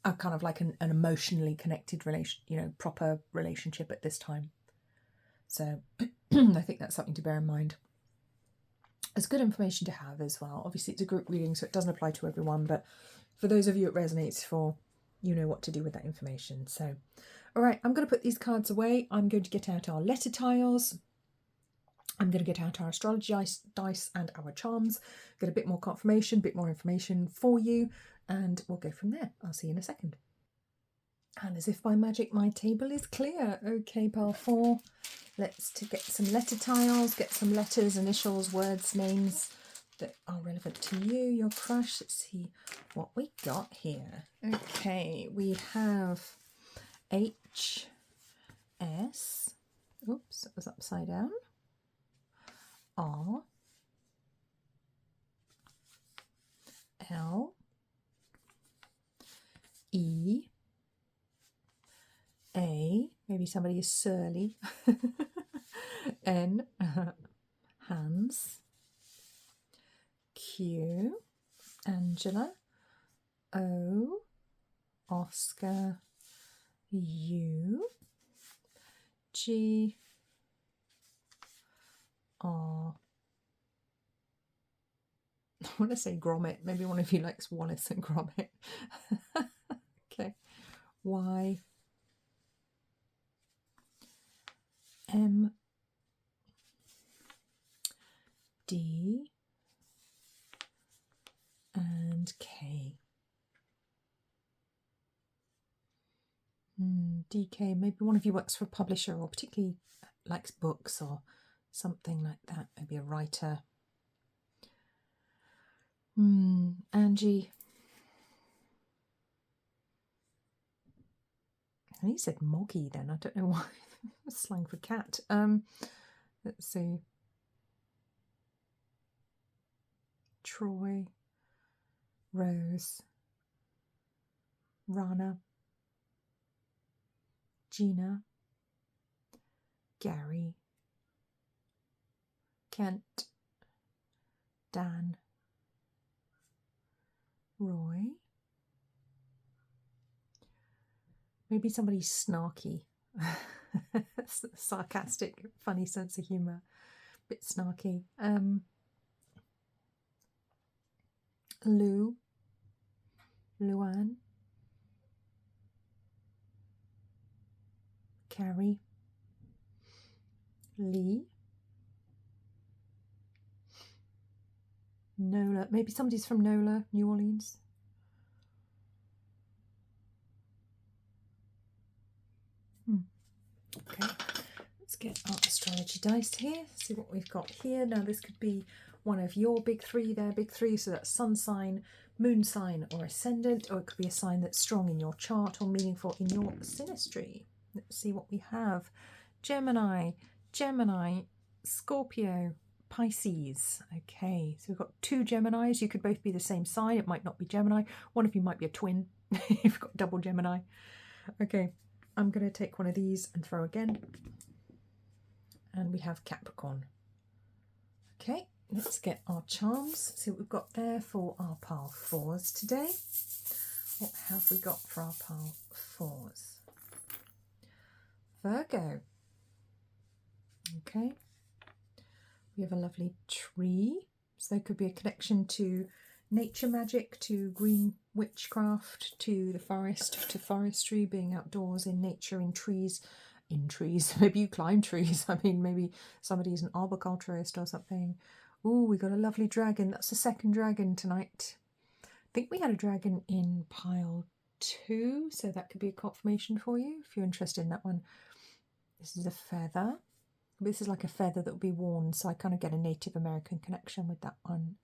a kind of like an emotionally connected relation, you know, proper relationship at this time. So I think that's something to bear in mind. It's good information to have as well. Obviously, it's a group reading, so it doesn't apply to everyone, but for those of you it resonates for, you know what to do with that information. So, all right, I'm going to put these cards away. I'm going to get out our letter tiles. I'm going to get out our astrology dice and our charms, get a bit more confirmation, a bit more information for you, and we'll go from there. I'll see you in a second. And as if by magic, my table is clear. Okay, pile 4. Let's get some letter tiles, get some letters, initials, words, names that are relevant to you, your crush. Let's see what we got here. Okay, we have H, S. Oops, that was upside down. R, L, E, A, maybe somebody is surly, N, Hans, Q, Angela, O, Oscar, U, G, R, I want to say Gromit, maybe one of you likes Wallace and Gromit. Okay, Y, M, D, and K. DK, maybe one of you works for a publisher or particularly likes books or something like that, maybe a writer. Angie. He said Moggy then, I don't know why. Slang for cat. Let's see. Troy, Rose, Rana, Gina, Gary, Kent, Dan, Roy. Maybe somebody's snarky. Sarcastic, funny sense of humour. Bit snarky. Lou, Luann, Carrie, Lee, Nola. Maybe somebody's from Nola, New Orleans. Okay, let's get our astrology dice here, see what we've got here. Now this could be one of your big 3, their big 3, so that's sun sign, moon sign or ascendant, or it could be a sign that's strong in your chart or meaningful in your synastry. Let's see what we have. Gemini, Scorpio, Pisces. Okay, so we've got 2 Geminis. You could both be the same sign. It might not be Gemini. One of you might be a twin. You've got double Gemini. Okay, I'm going to take one of these and throw again. And we have Capricorn. Okay, let's get our charms. See what we've got there for our pile 4s today. What have we got for our pile 4s? Virgo. Okay, we have a lovely tree, so there could be a connection to nature magic, to green witchcraft, to the forest, to forestry, being outdoors in nature, in trees. Maybe you climb trees. I mean, maybe somebody's an arboriculturist or something. Ooh, we got a lovely dragon. That's the second dragon tonight. I think we had a dragon in pile 2, so that could be a confirmation for you if you're interested in that one. This is a feather. This is like a feather that will be worn, so I kind of get a Native American connection with that one.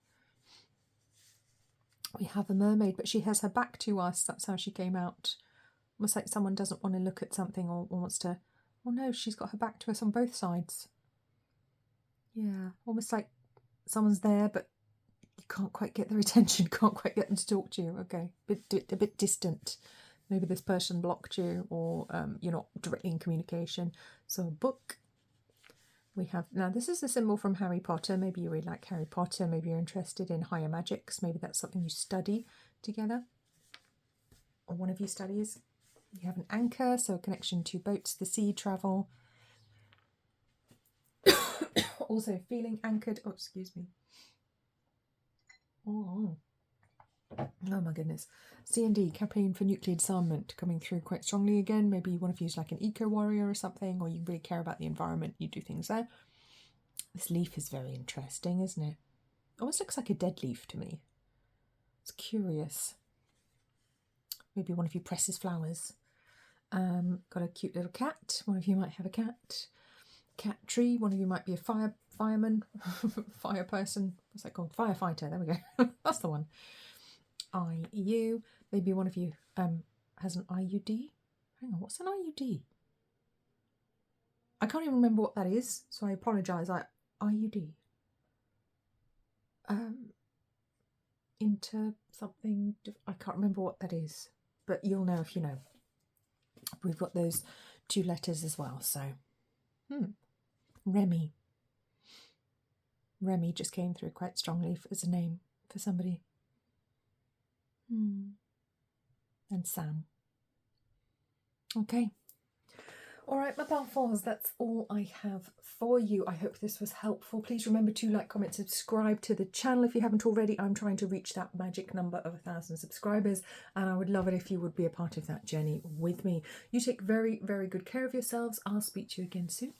We have a mermaid, but she has her back to us. That's how she came out. Almost like someone doesn't want to look at something or wants to... Oh no, she's got her back to us on both sides. Yeah, almost like someone's there, but you can't quite get their attention, can't quite get them to talk to you. Okay, a bit distant. Maybe this person blocked you, or you're not directly in communication. So a book. We have, now this is a symbol from Harry Potter. Maybe you really like Harry Potter. Maybe you're interested in higher magics. Maybe that's something you study together. or one of you studies. You have an anchor, so a connection to boats, the sea, travel. Also feeling anchored. Oh, excuse me. Oh my goodness. C&D, campaign for nuclear disarmament, coming through quite strongly again. Maybe one of you is like an eco-warrior or something, or you really care about the environment, you do things there. This leaf is very interesting, isn't it? Almost looks like a dead leaf to me. It's curious. Maybe one of you presses flowers. Got a cute little cat. One of you might have a cat. Cat tree. One of you might be a fireman, fire person. What's that called? Firefighter. There we go. That's the one. IU. Maybe one of you has an IUD. Hang on, what's an IUD? I can't even remember what that is, so I apologise. IUD. Into something. I can't remember what that is, but you'll know if you know. We've got those 2 letters as well, so. Remy. Remy just came through quite strongly as a name for somebody. And Sam. Okay. All right, my powerfuls, that's all I have for you. I hope this was helpful. Please remember to like, comment, subscribe to the channel if you haven't already. I'm trying to reach that magic number of 1,000 subscribers, and I would love it if you would be a part of that journey with me. You take very, very good care of yourselves. I'll speak to you again soon.